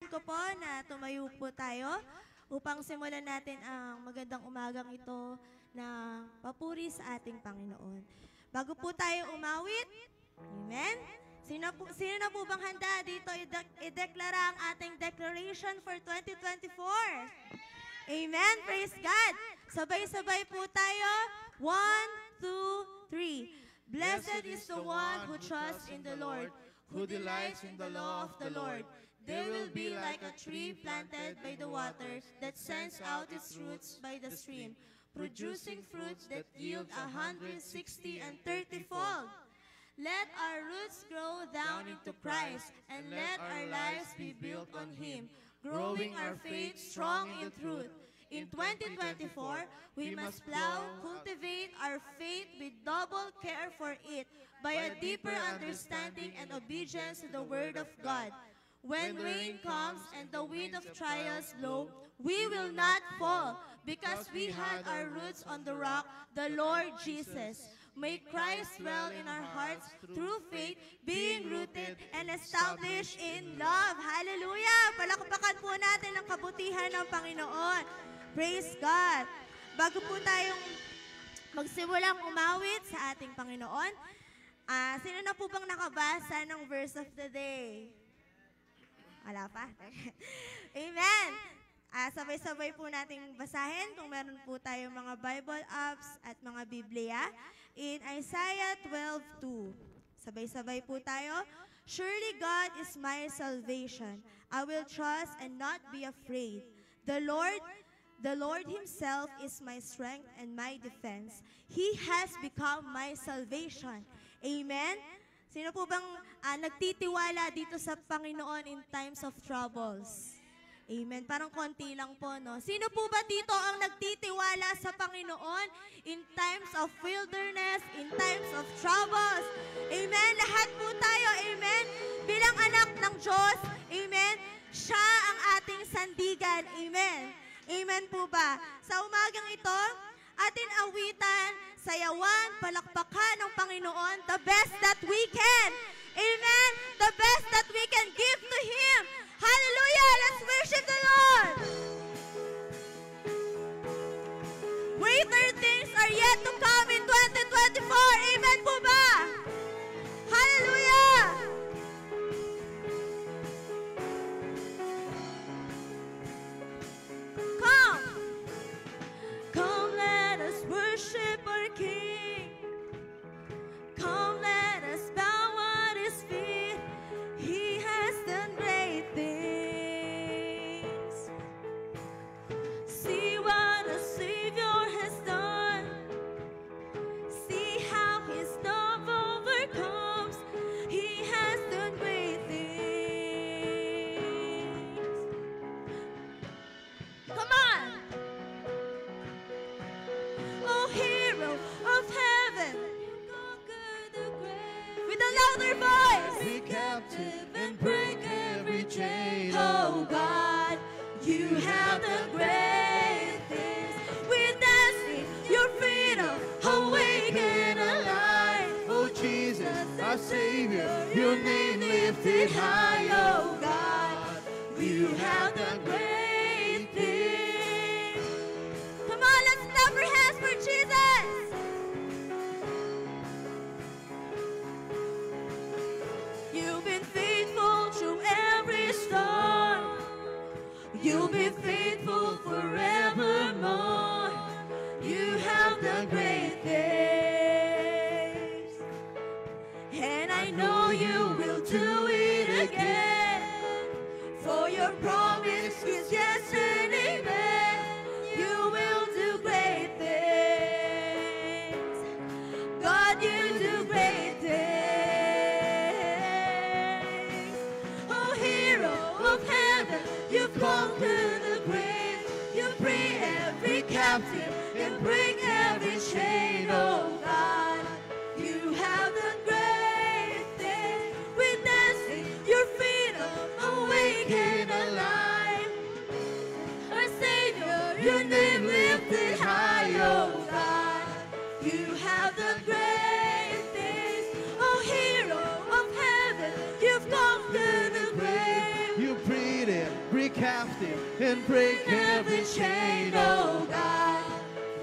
ko po na tumayo po tayo upang simulan natin ang magandang umagang ito na papuri sa ating Panginoon. Bago po tayo umawit, amen? Sino na po bang handa dito ideklara ang ating declaration for 2024? Amen? Praise God! Sabay-sabay po tayo. 1, 2, 3. Blessed is the one who trusts in the Lord, who delights in the law of the Lord. They will be like a tree planted by the water that sends out its roots by the stream, producing fruits that yield 160 and 30-fold. Let our roots grow down into Christ, and let our lives be built on Him, growing our faith strong in truth. In 2024, we must plow, cultivate our faith with double care for it by a deeper understanding and obedience to the Word of God. When rain comes and the wind of trials blow, we will not fall because we had our roots on the rock, the Lord Jesus. May Christ dwell in our hearts through faith, being rooted and established in love. Hallelujah! Palakpakan po natin ang kabutihan ng Panginoon. Praise God! Bago po tayong magsimulang umawit sa ating Panginoon, sino na po bang nakabasa ng verse of the day? Wala pa? Amen! Sabay-sabay po nating basahin kung meron po tayong mga Bible apps at mga Biblia. In Isaiah 12:2. Sabay-sabay po tayo. Surely God is my salvation. I will trust and not be afraid. The Lord Himself is my strength and my defense. He has become my salvation. Amen? Sino po bang nagtitiwala dito sa Panginoon in times of troubles? Amen. Parang konti lang po, no? Sino po ba dito ang nagtitiwala sa Panginoon in times of wilderness, in times of troubles? Amen. Lahat po tayo, amen. Bilang anak ng Diyos, amen. Siya ang ating sandigan, amen. Amen po ba? Sa umagang ito, atin awitan, sayawan, palakpakan ng Panginoon, the best that we can. Amen? The best that we can give to Him. Hallelujah! Let's worship the Lord! Greater things are yet to come in 2024. Amen po ba? Hallelujah! Come, let us worship our King. Come, let us bow at His feet. He has done great things. See what a Savior has done. See how His love overcomes. He has done great things. Come on! Oh, hero of heaven, with a louder voice, be captive and break every chain. Oh God, you have done great things. We dance in your freedom, awake and alive. Oh Jesus, our Savior, your name lifted high. Oh God, you have done great things. Come on, let's clap our hands for Jesus. You've been faithful through every storm. You'll be faithful forevermore. You have done great things. And I know you will do it again. For your promise is yes and amen. You will do great things. God, you do great things. Oh, hero of heaven, you've conquered the grave. You free every captive and break every chain. Oh God, you have done great things. Witnessing your freedom, awake and alive. Our Savior, your name lifted high. Oh God, you have done great things. Oh, hero of heaven, you've conquered the grave. You freed freed every captive and break every chain, oh God.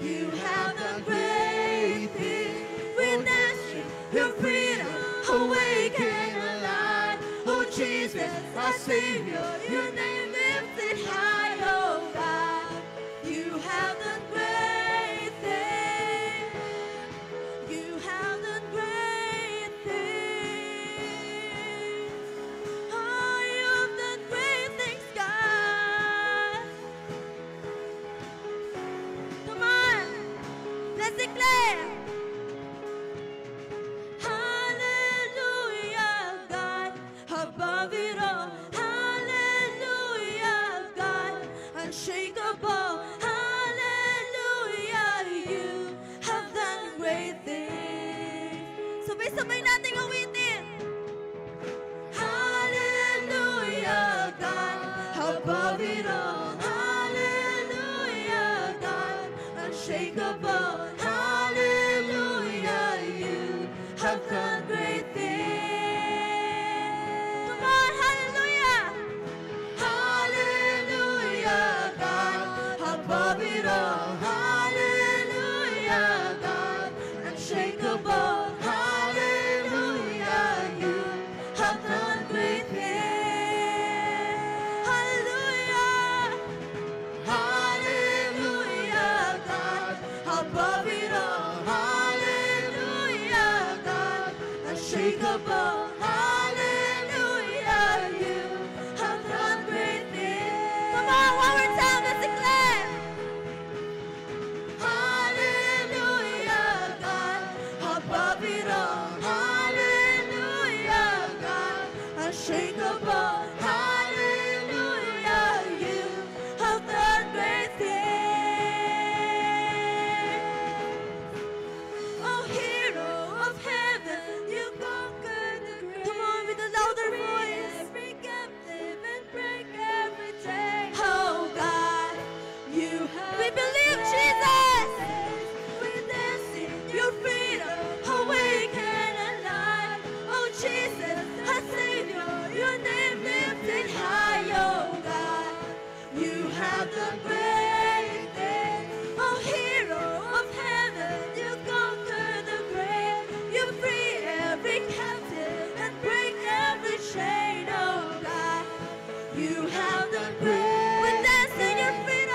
You have done great things. Witness your freedom, awake and alive. Oh Jesus, our Savior, your name lifted high, oh God. You have done great things. You have done great things. Oh, you have done great things, God. Come on, let's declare. Hallelujah, God, above it all. Hallelujah, God, unshakable. Hallelujah, you have done great things. Sabay-sabay nating awitin. Hallelujah, God, above it all. Hallelujah, God, unshakable. Hallelujah, you have done great things. Come on, hallelujah. Hallelujah, God, above it all. Hallelujah, God, unshakable. Hallelujah, you have done great things. Hallelujah. Hallelujah, God, above it all. Hallelujah, God, unshakable. Hallelujah, you have done great things. Come on, one more time, let's declare. Hallelujah, God, above it all. Hallelujah, God, unshakable. Hallelujah, you have done great things. Oh, hero of heaven, you conquered the grave. Come on, with a louder voice. Every captive and break every chain. Oh, God, you have. We believe, Jesus. We dance in your freedom, awake and alive. Oh, Jesus, our Savior, your name lifted high. Oh, God, you have done great things. Oh, hero of heaven, you conquered the grave. You free every captive and break every chain. Oh, God, you have done great. We dance in your freedom,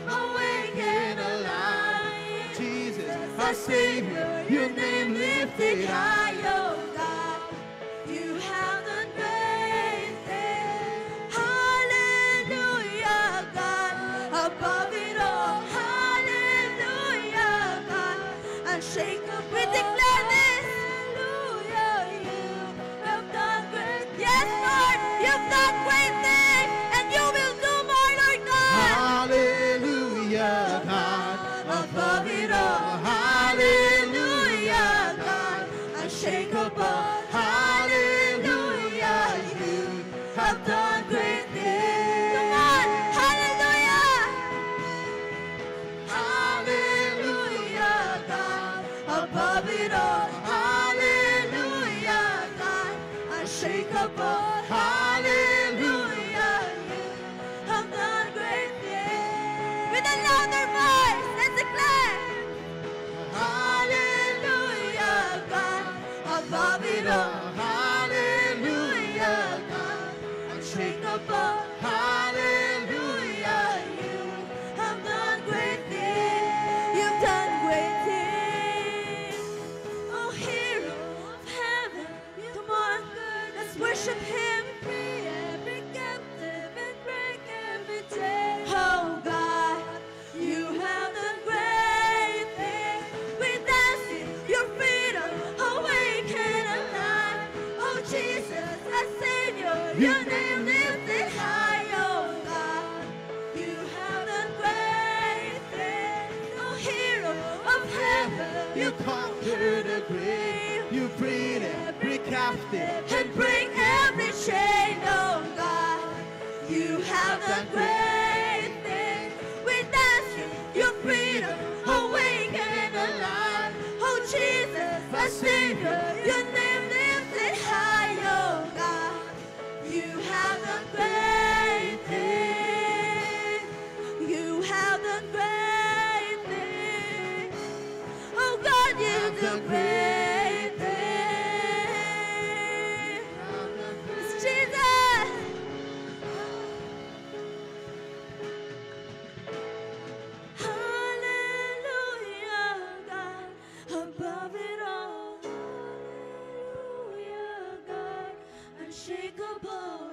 awake and alive. Jesus, our Savior, your name lifted high. Oh, God, you have done great things. Hallelujah, God, above it all. Hallelujah, God, unshakable. We declare this. Hallelujah, you have done great. Yes, Lord, you've done great things, and you will do more, Lord God. Hallelujah, God, above it all. Hallelujah, God, unshakable. Hallelujah, you have done great things. Come on, hallelujah. Hallelujah, God, above it all. Hallelujah, God, unshakable. Hallelujah, you have done great things. With a louder voice, let's declare. Hallelujah, God, above it all. Hallelujah, God, unshakable. Hallelujah, you have done great things. You've done great things. Oh, hero of heaven, come on, let's worship Him. Free every captive and break every chain. Oh, God, you have done great things. We dance in your freedom, awake and alive. Oh, Jesus, our Savior, your name lifted high. Oh, God, you have done great things. Oh, hero of heaven, you conquered the grave. You freed every captive and break every chain. Oh, God, you have done great things. We dance in your freedom, awake and alive. Oh, Jesus, our Savior, your name lifted high. Oh, God, you have have done great things. You have done great things. Oh God, you've done great things. It's Jesus. Hallelujah, God, above it all. Hallelujah, God, unshakable.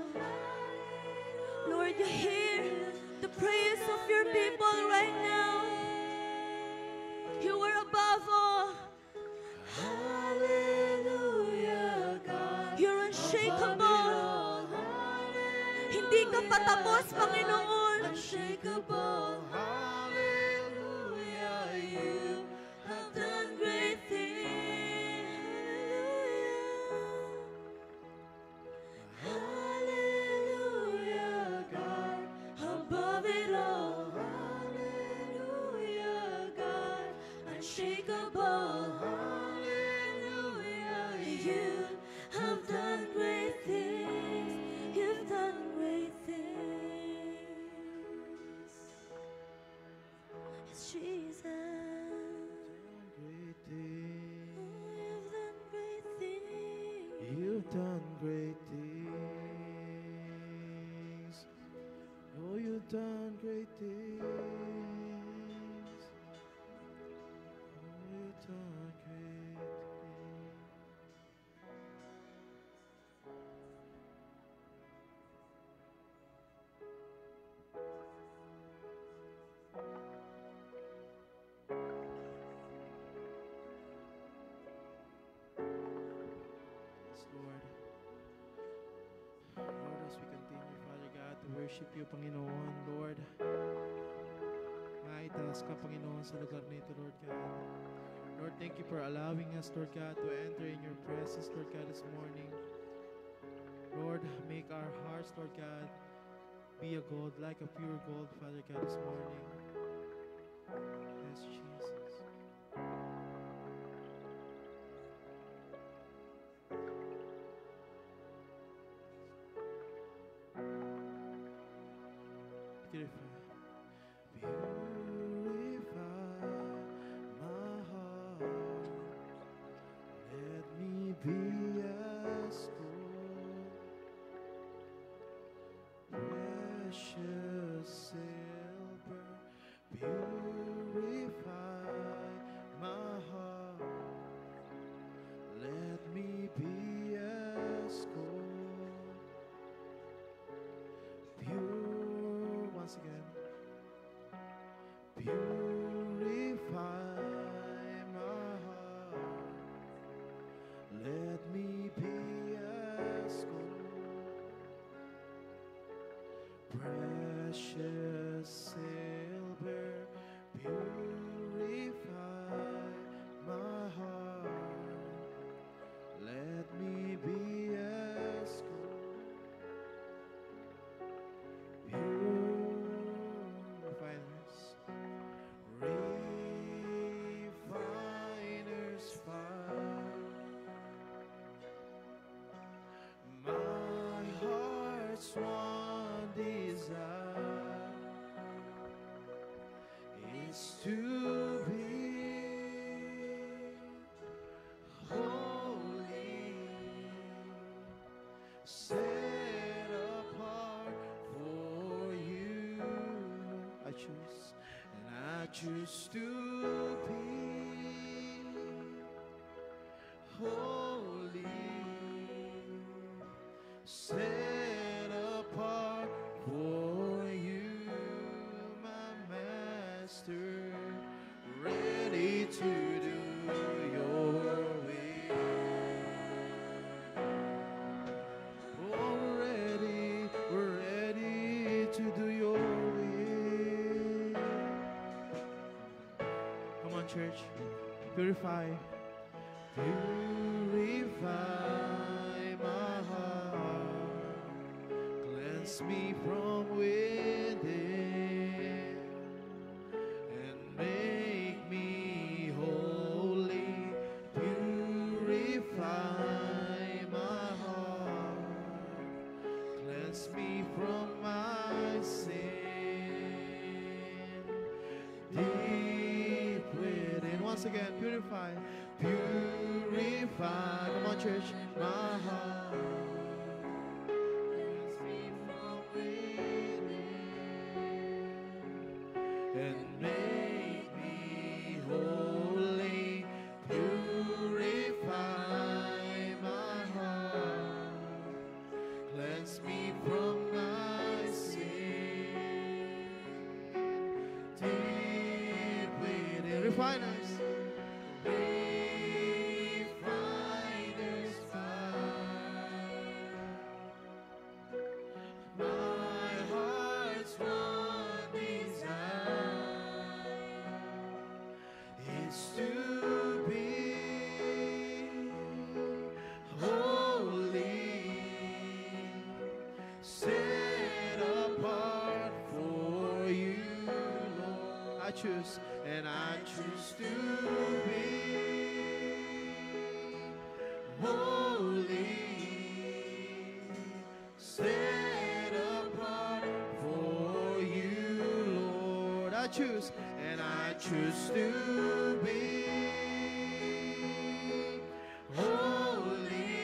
Lord, you hear the praise of your people right now. You are above all. Hallelujah, God, you're unshakable. Hindi ka patapos, Panginoon. Unshakable. Hallelujah, you have done great things. Hallelujah, God, above it all. Hallelujah, God, unshakable. Hallelujah, you have done great things. You've done great things. It's Jesus. Great things. You've done great things. You've done great things. Oh, you've done great things. Oh, you've done great things. Yes, Lord. Lord, as we continue, Father God, to worship you, Panginoon, Lord, maitaas ka, Panginoon, sa lugar nito, Lord God. Lord, thank you for allowing us, Lord God, to enter in your presence, Lord God, this morning. Lord, make our hearts, Lord God, be a gold, like a pure gold, Father God, this morning. Yes, Jesus. Purify. Purify my heart. Let me be as gold, precious silver. Purify my heart. Let me be as gold, pure. Once again. Purify my heart. Let me be as gold, precious silver. Purify my heart. Let me be as gold, purifiers. Refiner's fire. My heart's one desire is to be holy, set apart for you. I choose, and I choose to be holy, set apart for you, my master, ready to do your will. Oh, we're ready to do your will. Come on, church, purify. Purify my heart, cleanse me from within, and make me holy. Purify my heart, cleanse cleanse me from my sin. Deep within, once again, purify, purify. Come on, church, my heart. Cleanse me from within and make me holy. Purify my heart. Cleanse me from my sin. Deep within, refine us. Refiner's fire. My heart's one desire is to be holy, set apart for you, Lord. I choose, and I choose to be holy, set apart for you, Lord. I choose, and I choose to be holy,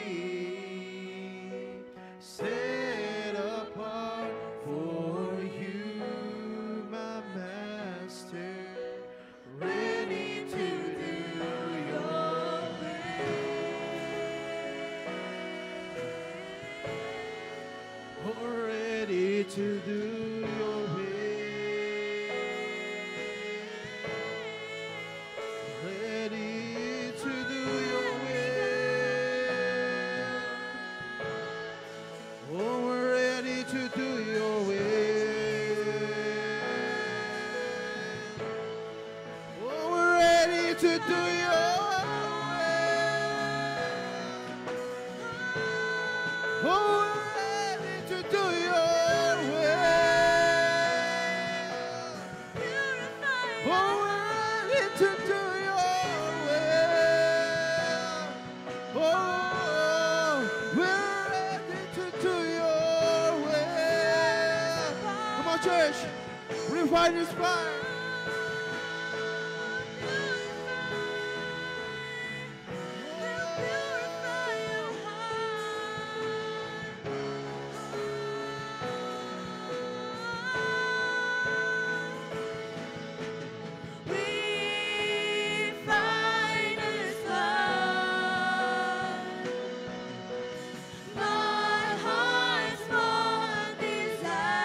set apart for you, my Master, ready to do your will, ready to do your will, ready to do your will. Oh, we're ready to do your will. Oh, we're ready to do your will. Oh, we're ready to do your will. Oh, we're ready to do your will. Oh, we're ready to do your will. Come on, church. Refine this fire. Refiner's fire. My heart's one desire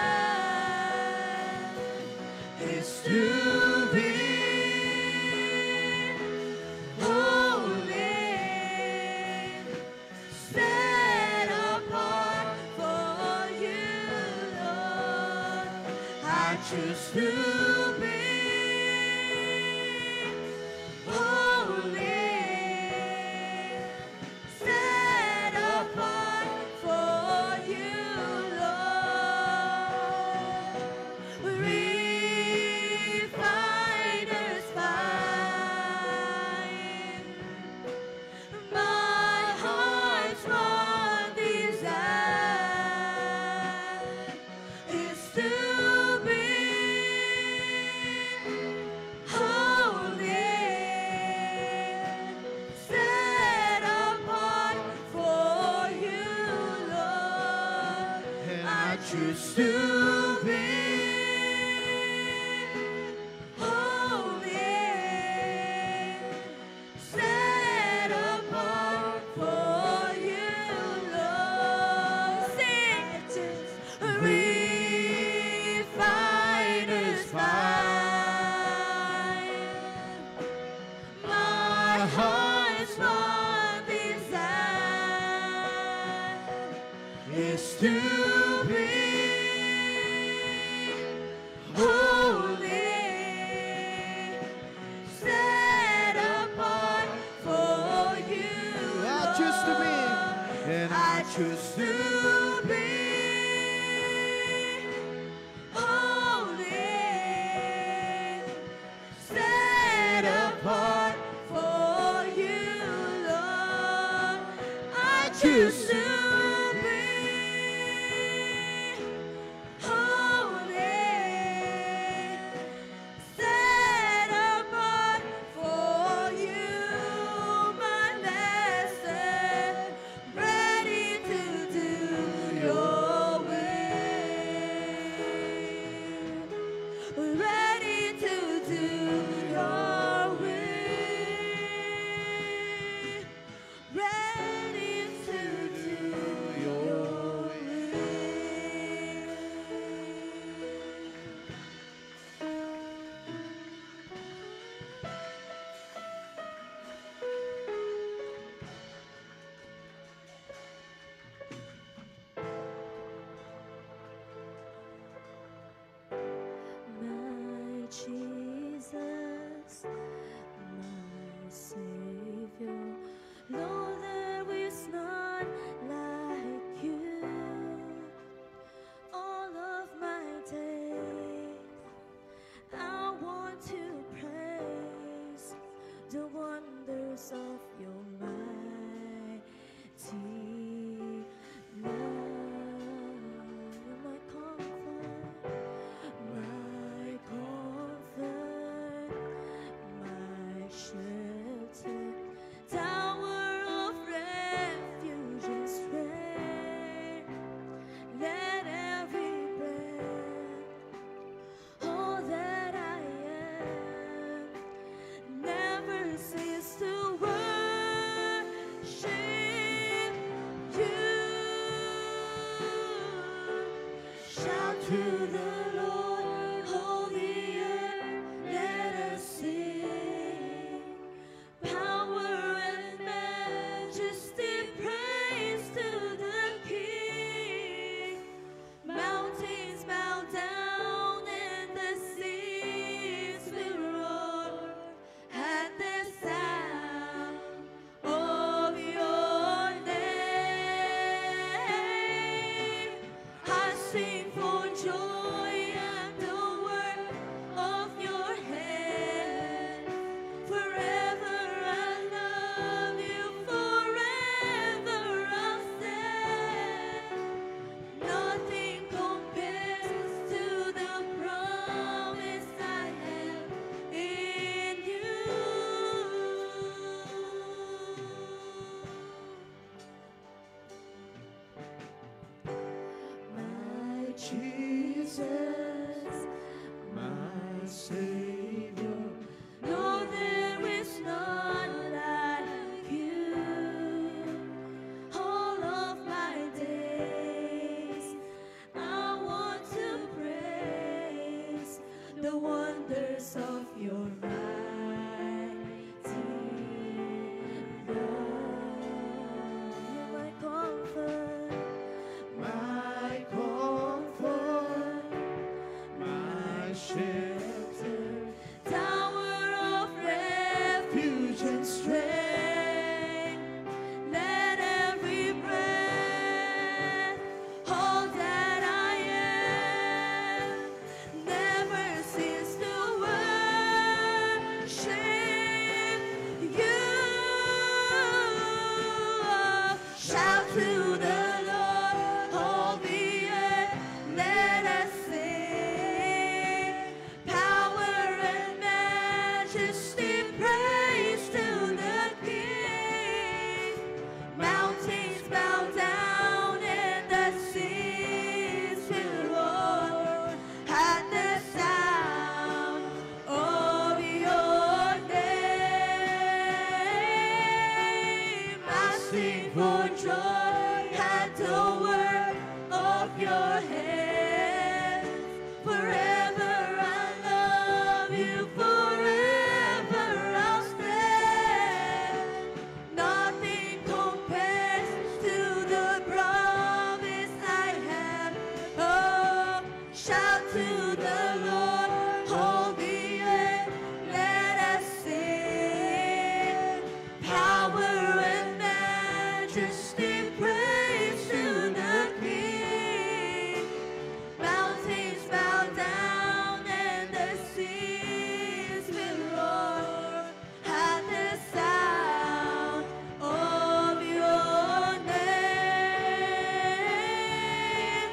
is to be holy, set apart for you, Lord. I choose to be holy, set apart for you, Lord. Refiner's fire. My heart's one desire is to be holy, set apart for you, Lord. And I choose to be holy, set apart for you, Lord. Sing it, church. Refiner's fire. My heart's one desire is to be joy at the work of your hands. Forever I love you, forever I'll stand. Nothing compares to the promise I have in you. My Jesus, My Savior, no, there is none like you. All of my days, I want to praise the wonders of your mighty love. You're my comfort, my comfort, my shelter, tower of refuge and strength. Let every breath, all that I am, never cease to worship you. Shout to the Lord, all the earth, let us sing. Power and majesty, praise to the King. Mountains bow down and the seas will roar at the sound of your name. I sing for joy at the work of your hands. Forever I love you, forever I'll stand. Nothing compares to the promise I have. Oh, shout to the Lord, all the earth, let us sing. Power and majesty, praise to the King. Mountains bow down and the seas will roar at the sound of your name.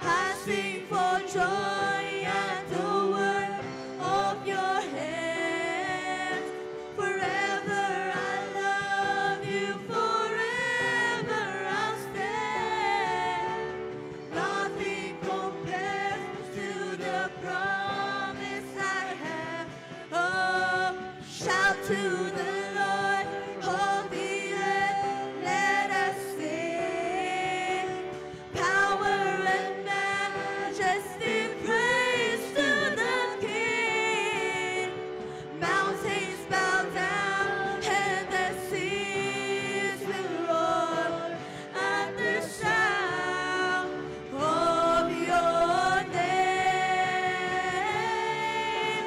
I sing for joy at the work of your hands. Forever I love you, forever I'll stand. Nothing compares to the promise I have. Oh, shout to the Lord, all the earth, let us sing. Power and majesty, praise to the King. Mountains bow down and the seas will roar at the sound of your name.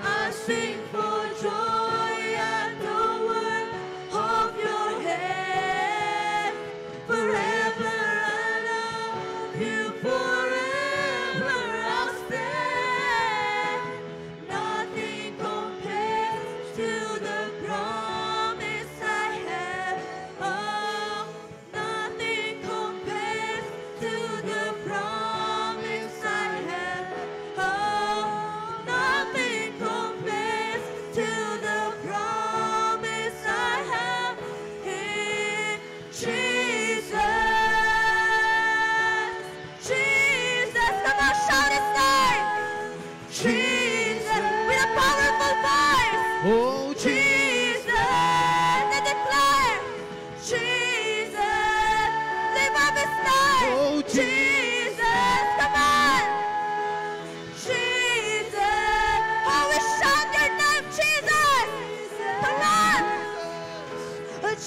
I sing for joy at the work of your hand. Forever I love you, forever I'll stand. Nothing compares to the promise I have. Oh, nothing compares to the promise I have. Oh, nothing compares to the promise I have in Jesus. Jesus, come on, shout his name. Jesus, with a powerful voice. oh Jesus, and declare, Jesus, lift up his name. Oh, Jesus, come on. Jesus, oh, we shout your name, Jesus. Come on.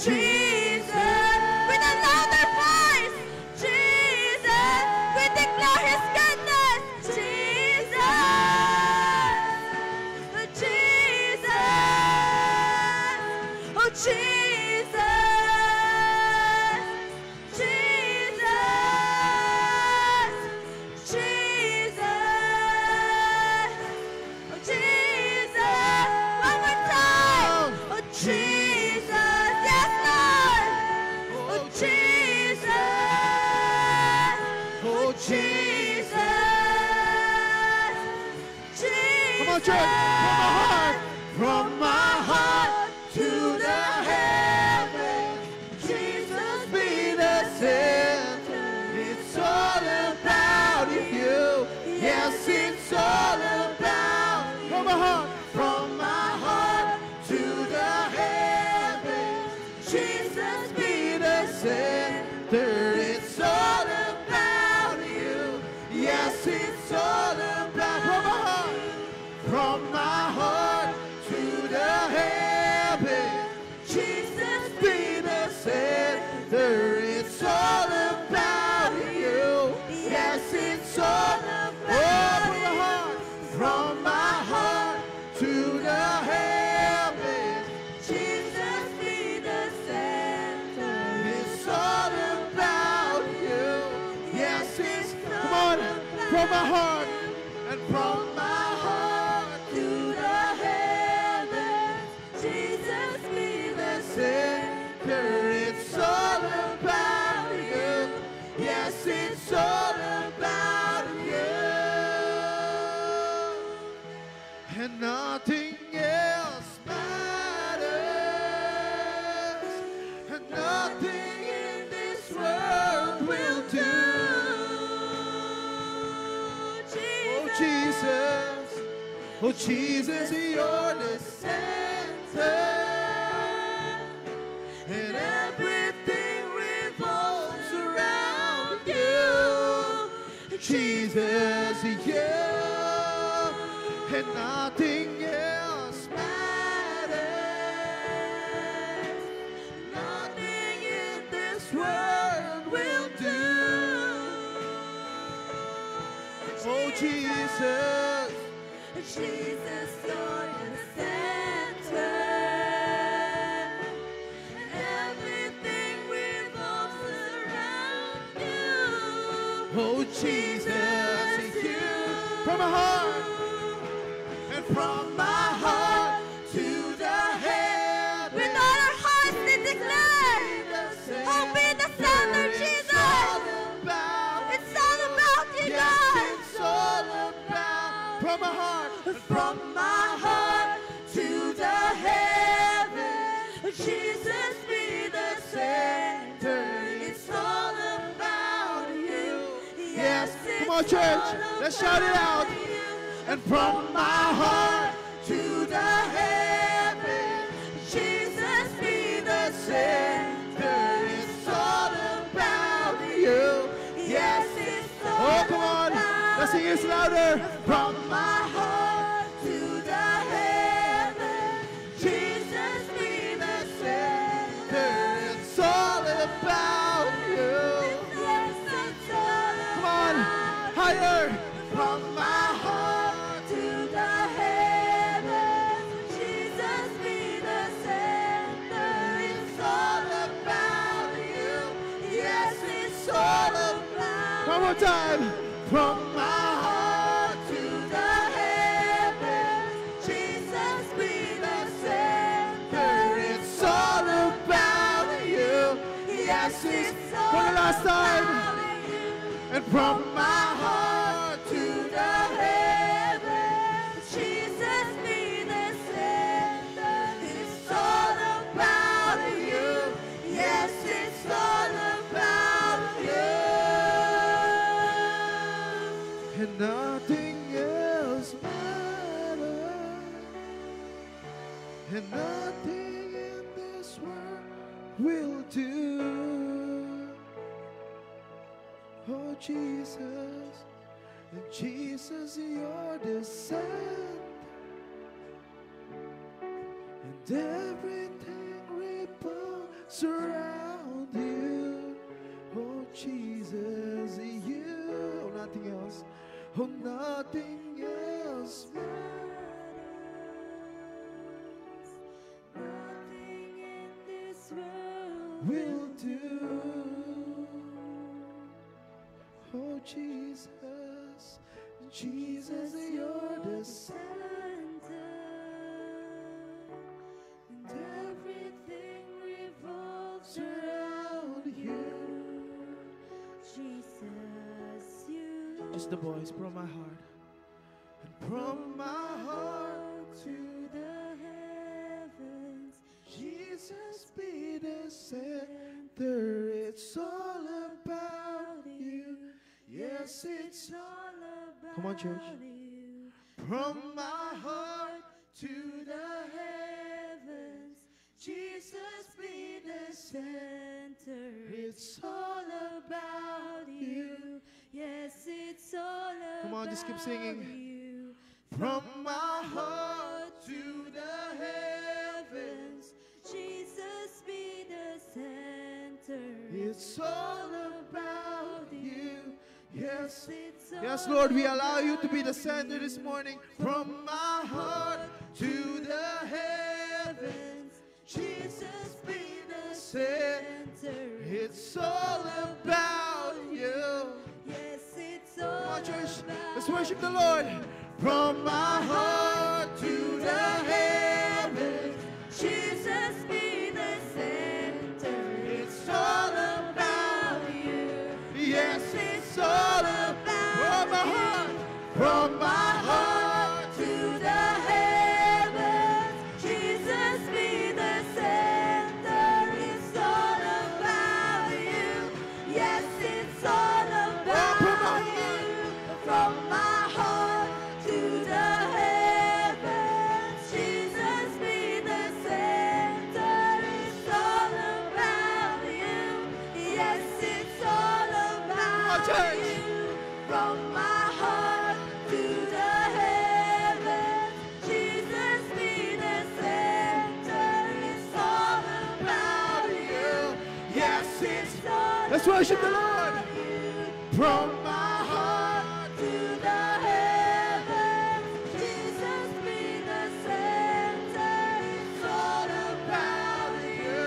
Jesus, with a louder voice. Jesus, we declare his goodness. Jesus, Jesus. on, church. From my heart to the heavens, Jesus be the center. it's all about you. Yes, it's all about from my heart. From my heart to the heavens, Jesus be the center. It's all about you. Yes, it's all about from my heart to the heavens. Jesus Be the center. It's all about you. Yes, it's all about from my heart to the heavens. Jesus be the center. It's all about you. Yes, it's come on from my heart and from my heart To the heavens, Jesus be the center. It's all about you. Yes, it's all about you. And nothing else matters. And nothing in this world will do. Oh Jesus, oh Jesus, you're the center. And everything revolves around you. Jesus, you. And nothing else matters. Nothing in this world will do. Oh Jesus, Jesus, you're the center. Everything revolves around you. oh Jesus, you. From my heart and from my heart to the heavens. With all our hearts we declare, oh, be the center, Jesus. It's all about you, Yes, God. it's all about from my heart. From my heart to the heavens, Jesus be the center. It's all about you. Yes, Come on, church, let's shout it out. And from my heart to the heavens, Jesus be the center. it's all about you. Yes, it's all Oh, come on, let's sing this louder. From my heart to the heavens, Jesus be the center. it's all about you. Yes, it's all Come on, higher. From my heart to the heavens, Jesus be the center. It's all about you. Yes, it's all about one more time. From my heart to the heavens, Jesus be the center. it's all about you. Yes, it's all For the last time. about you. And from my heart To the heavens, Jesus be the center. It's all about you. Yes, it's all about you. and nothing else matters. And nothing in this world will do. Oh Jesus, and Jesus, you're the center. And everything revolves around you. Oh Jesus, you. Oh, nothing else. Oh, nothing else Nothing in this world will do. Oh Jesus, Jesus, you're the center, and everything revolves around you. Jesus, you. Just the voice from my heart. And From my heart to the heavens, Jesus be the center. It's all about you. Yes, it's all about Come on, church. you. from my heart To the heavens, Jesus be the center. It's all about you. Yes, it's all about Come on, just keep singing. you. From my heart to the heavens, Jesus be the center. It's all about you. Yes. It's Yes, all Lord, we allow you to be the about center this you. morning. From my heart to the heavens, Jesus be the center. center. It's all about you. Yes, it's Come all on, church. about Let's worship the Lord. From my heart to the heavens, Jesus be the center. it's all about you. yes, it's all about from my heart. From my heart to the heavens, Jesus be the center. It's all about you. Yes, it's all about you. From my heart to the heavens, Jesus be the center. It's all about you. Yes, it's all about church. you. From my heart to the heavens, Jesus be the center. It's all about you. Yes, it's all Let's worship the Lord. about you. From my heart To the heavens, Jesus be the center. It's all about you.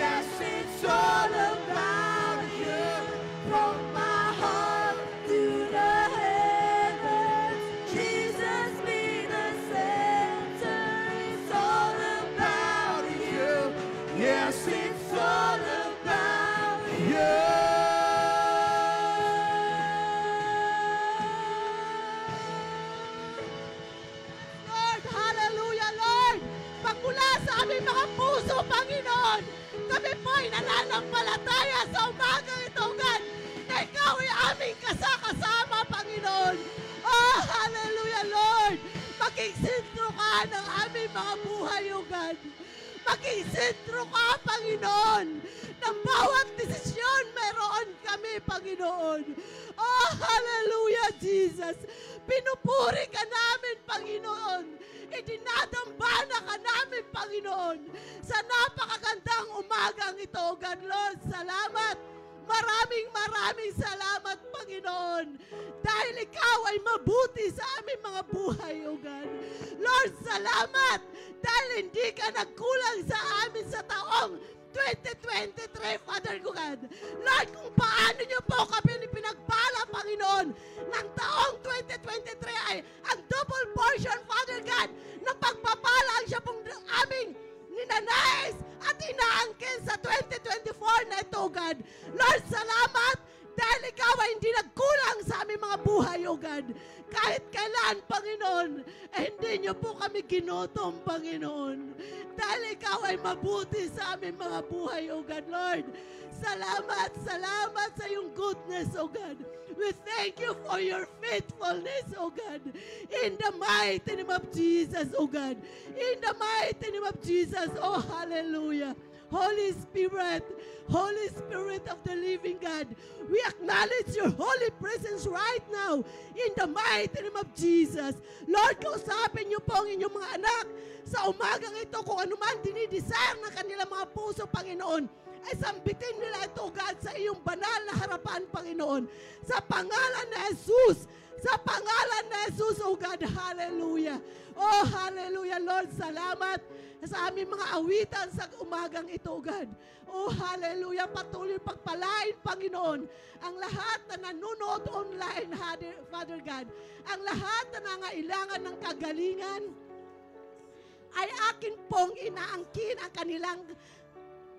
Yes, It's all about you. From my heart to the heavens, Jesus be the center. It's all about you. Yes, It's all about you. Lord, hallelujah, Lord. Pagmula sa aming mga puso, Panginoon, kami po ay nananampalataya sa umaga ito, God, na Ikaw ay aming kasama, Panginoon. Oh, hallelujah, Lord. Maging sentro ka ng aming mga buhay, O God. Maging sentro ka, Panginoon. Ng bawat desisyon, meron kami, Panginoon. Oh, hallelujah, Jesus. Pinupuri ka namin, Panginoon. Idinadambana ka namin, Panginoon. Sa napakagandang umagang ito, God, Lord, salamat. Maraming salamat, Panginoon. Dahil Ikaw ay mabuti sa aming mga buhay, O God. Lord, salamat. Dahil hindi ka nagkulang sa amin sa taong 2023, Father God. Lord, kung paano niyo po kami pinagpala, Panginoon, ng taong 2023 ay ang double portion, Father God, ng pagpapala ang siya pong aming ninanais at inaangkin sa 2024 na ito, God. Lord, salamat dahil Ikaw ay hindi nagkulang sa aming mga buhay, O God. Kahit kailan, Panginoon, hindi niyo po kami ginutom, Panginoon. Dahil Ikaw ay mabuti sa aming mga buhay, O God, Lord. Salamat sa iyong goodness, O God. We thank you for your faithfulness, O God. In the mighty name of Jesus, O God. In the mighty name of Jesus, oh hallelujah. Holy Spirit of the living God, we acknowledge your holy presence right now in the mighty name of Jesus. Lord, kausapin niyo po ang inyong mga anak sa umagang ito kung anuman dinidesire ng kanilang mga puso, Panginoon, ay sambitin nila ito, God, sa iyong banal na harapan, Panginoon. Sa pangalan na Jesus, sa pangalan na Jesus, oh God, hallelujah. Oh, hallelujah, Lord, salamat sa aming mga awitan sa umagang ito, God. Oh, hallelujah, patuloy pagpalain, Panginoon, ang lahat na nanonood online, Father God, ang lahat na nangailangan ng kagalingan, ay akin pong inaangkin ang kanilang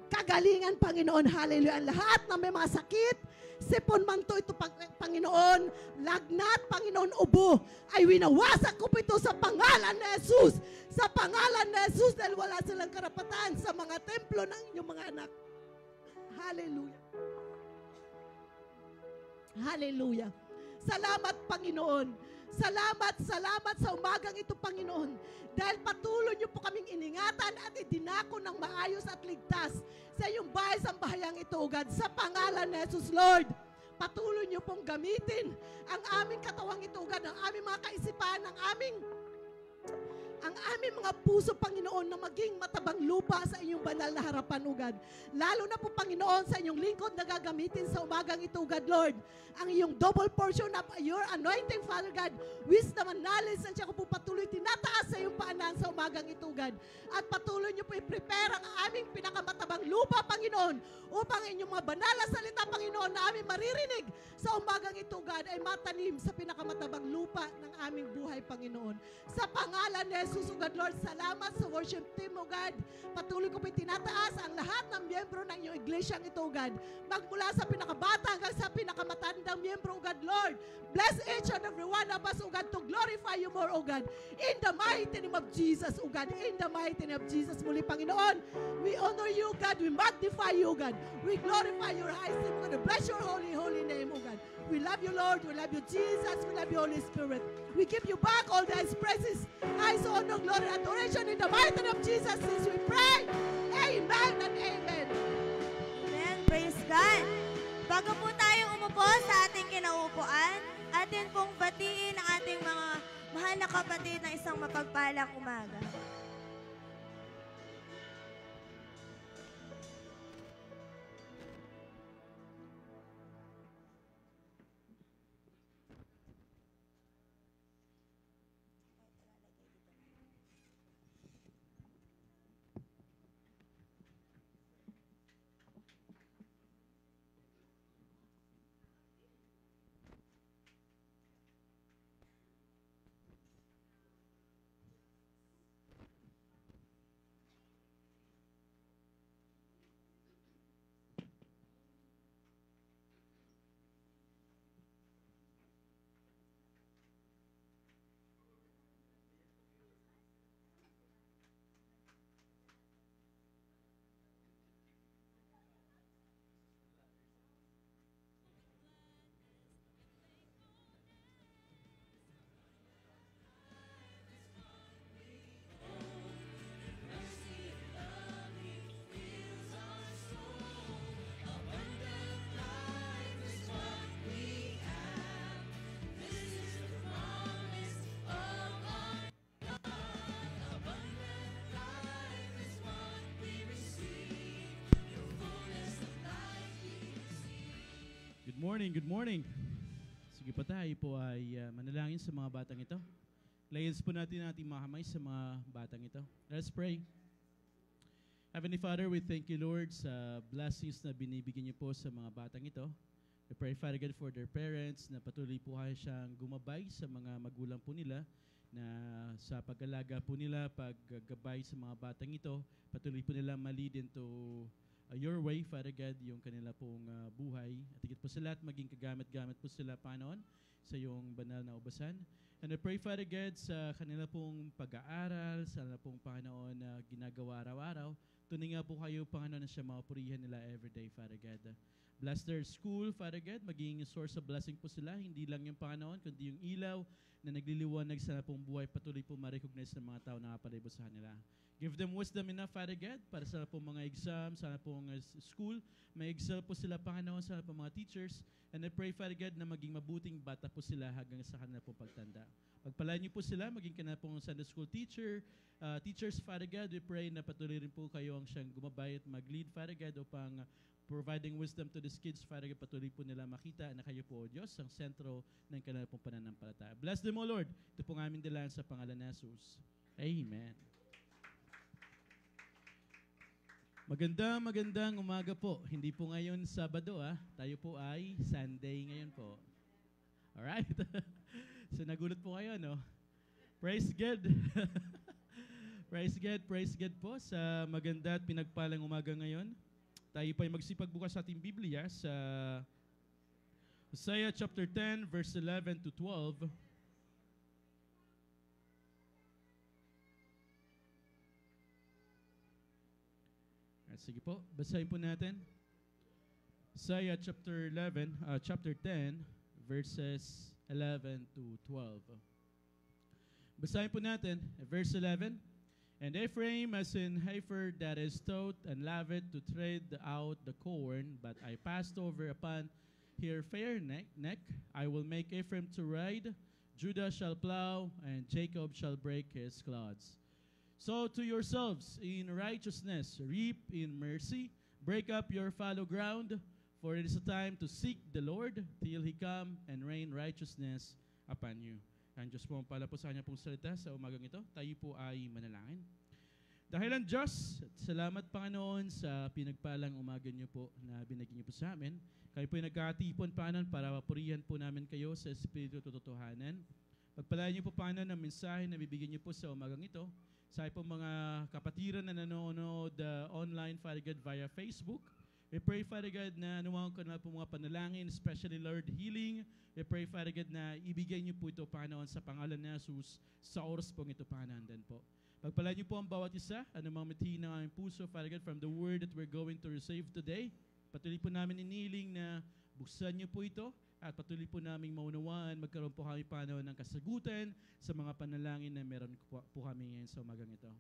kagalingan, Panginoon, hallelujah. Ang lahat na may mga sakit sipon man to ito, Panginoon, lagnat, Panginoon, ubo, ay winawasak ko po ito sa pangalan ni Jesus. Sa pangalan ni Jesus, dahil wala silang karapatan sa mga templo ng inyong mga anak. Hallelujah. Hallelujah. Salamat, Panginoon. Salamat sa umagang ito, Panginoon. Dahil patuloy niyo po kaming iningatan at idinako ng maayos at ligtas sa iyong bahay sa bahayang ito, O God. Sa pangalan ni Jesus, Lord, patuloy niyo pong gamitin ang aming katawang ito, O God, ang aming mga kaisipan, ang aming mga puso, Panginoon, na maging matabang lupa sa inyong banal na harapan, O God. Lalo na po, Panginoon, sa inyong lingkod na gagamitin sa umagang ito, O God, Lord, ang iyong double portion of your anointing, Father God, wisdom and knowledge, at siya ko po patuloy tinataas sa iyong paanan sa umagang ito, O God. At patuloy niyo po i-prepare ang aming pinakamatabang lupa, Panginoon, upang inyong mga banal na salita, Panginoon, na aming maririnig sa umagang ito, O God, ay matanim sa pinakamatabang lupa ng aming buhay, Panginoon. Sa pangalan ni Jesus, O God, Lord, salamat sa worship team, O God. Patuloy ko po tinataas ang lahat ng miyembro ng iyong iglesyang ito, O God. Magmula sa pinakabata hanggang sa pinakamatandang miyembro, O God, Lord. Bless each and every one of us, O God, to glorify you more, O God. In the mighty name of Jesus, O God. In the mighty name of Jesus, muli, Panginoon. We honor you, God. We magnify you, God. We glorify your high name, O God. Bless your holy, holy name, O God. We love you, Lord. We love you, Jesus. We love you, Holy Spirit. We give you back all these praises, eyes, honor, glory, and adoration in the mighty name of Jesus. Since we pray, amen and amen. Amen. Praise God. Bago po tayo umupo sa ating kinauupuan, atin pong batiin ang ating mga mahal na kapatid na isang mapagpalang umaga. Good morning. Sige pa tayo po ay manalangin sa mga batang ito. Layas po natin ating mga kamay sa mga batang ito. Let's pray. Heavenly Father, we thank you, Lord, sa blessings na binibigyan niyo po sa mga batang ito. We pray, Father God, for their parents na patuloy po kayo siyang gumabay sa mga magulang po nila na sa pag-alaga po nila, paggabay sa mga batang ito, patuloy po nila ma-lead into your way, Father God, yung kanila pong buhay. At higit po sa lahat, maging kagamit-gamit po sila, Panginoon, sa iyong banal na ubasan. And I pray, Father God, sa kanila pong pag-aaral, sa kanila pong, Panginoon, na ginagawa araw-araw. Tunay nga po kayo, Panginoon, na siya mapurihan nila everyday, Father God. Bless their school, Father God, maging source of blessing po sila. Hindi lang yung Panginoon, kundi yung ilaw na nagliliwanag sa pong buhay, patuloy po ma-recognize ng mga tao na kapalibot sa kanila. Give them wisdom enough, Father God, para sa pong mga exams, sa pong school. May excel po sila, Panginoon, sa pong mga teachers. And I pray, Father God, na maging mabuting bata po sila hanggang sa kanila pong pagtanda. Pagpalain niyo po sila, maging kanila pong Sunday school teachers, Father God. We pray na patuloy rin po kayo ang siyang gumabay at mag-lead, Father God, upang providing wisdom to these kids, Father God, patuloy po nila makita na kayo po, Diyos, ang sentro ng kanilang pong pananampalataya. Bless them, O Lord. Ito po aming dalaan sa pangalan ni Jesus. Amen. Magandang umaga po. Hindi po ngayon Sabado, Tayo po ay Sunday ngayon po. Alright? So nagulat po kayo, no? Praise God. Praise God po sa maganda at pinagpalang umaga ngayon. Tayo po ay magsipagbukas sa ating Biblia sa Hosea chapter 10, verse 11 to 12. At sige po, basahin po natin. Hosea chapter 10, verses 11 to 12. Basahin po natin, verse 11. And Ephraim as an heifer that is taught and lavet to tread out the corn, but I passed over upon her fair neck. I will make Ephraim to ride, Judah shall plow, and Jacob shall break his clods. So to yourselves in righteousness, reap in mercy, break up your fallow ground, for it is a time to seek the Lord till He come and rain righteousness upon you. Ang Diyos po ang pala po sa kanya pong salita sa umagang ito. Tayo po ay manalangin. Dahilan Diyos, salamat Panginoon sa pinagpalang umaga niyo po na binigyan niyo po sa amin. Kayo po ay nagkatipon Panginoon para papurihan po namin kayo sa Espiritu Totohanan. Pagpalain niyo po Panginoon ang mensahe na bibigyan niyo po sa umagang ito. Sa po mga kapatiran na nanonood online, Father God, via Facebook. We pray, Father God, na anuwang ka na po mga panalangin, especially Lord healing. We pray, Father God, na ibigay niyo po ito, Panginoon, sa pangalan ni Jesus, sa oras pong ito, Panginoon, din po. Pagpalain niyo po ang bawat isa, anumang mithin ng aming puso, Father God, from the word that we're going to receive today. Patuloy po namin iniling na buksan niyo po ito, at patuloy po namin maunawaan, magkaroon po kami, Panginoon, ng kasagutan sa mga panalangin na meron po kami ngayon sa umagang ito.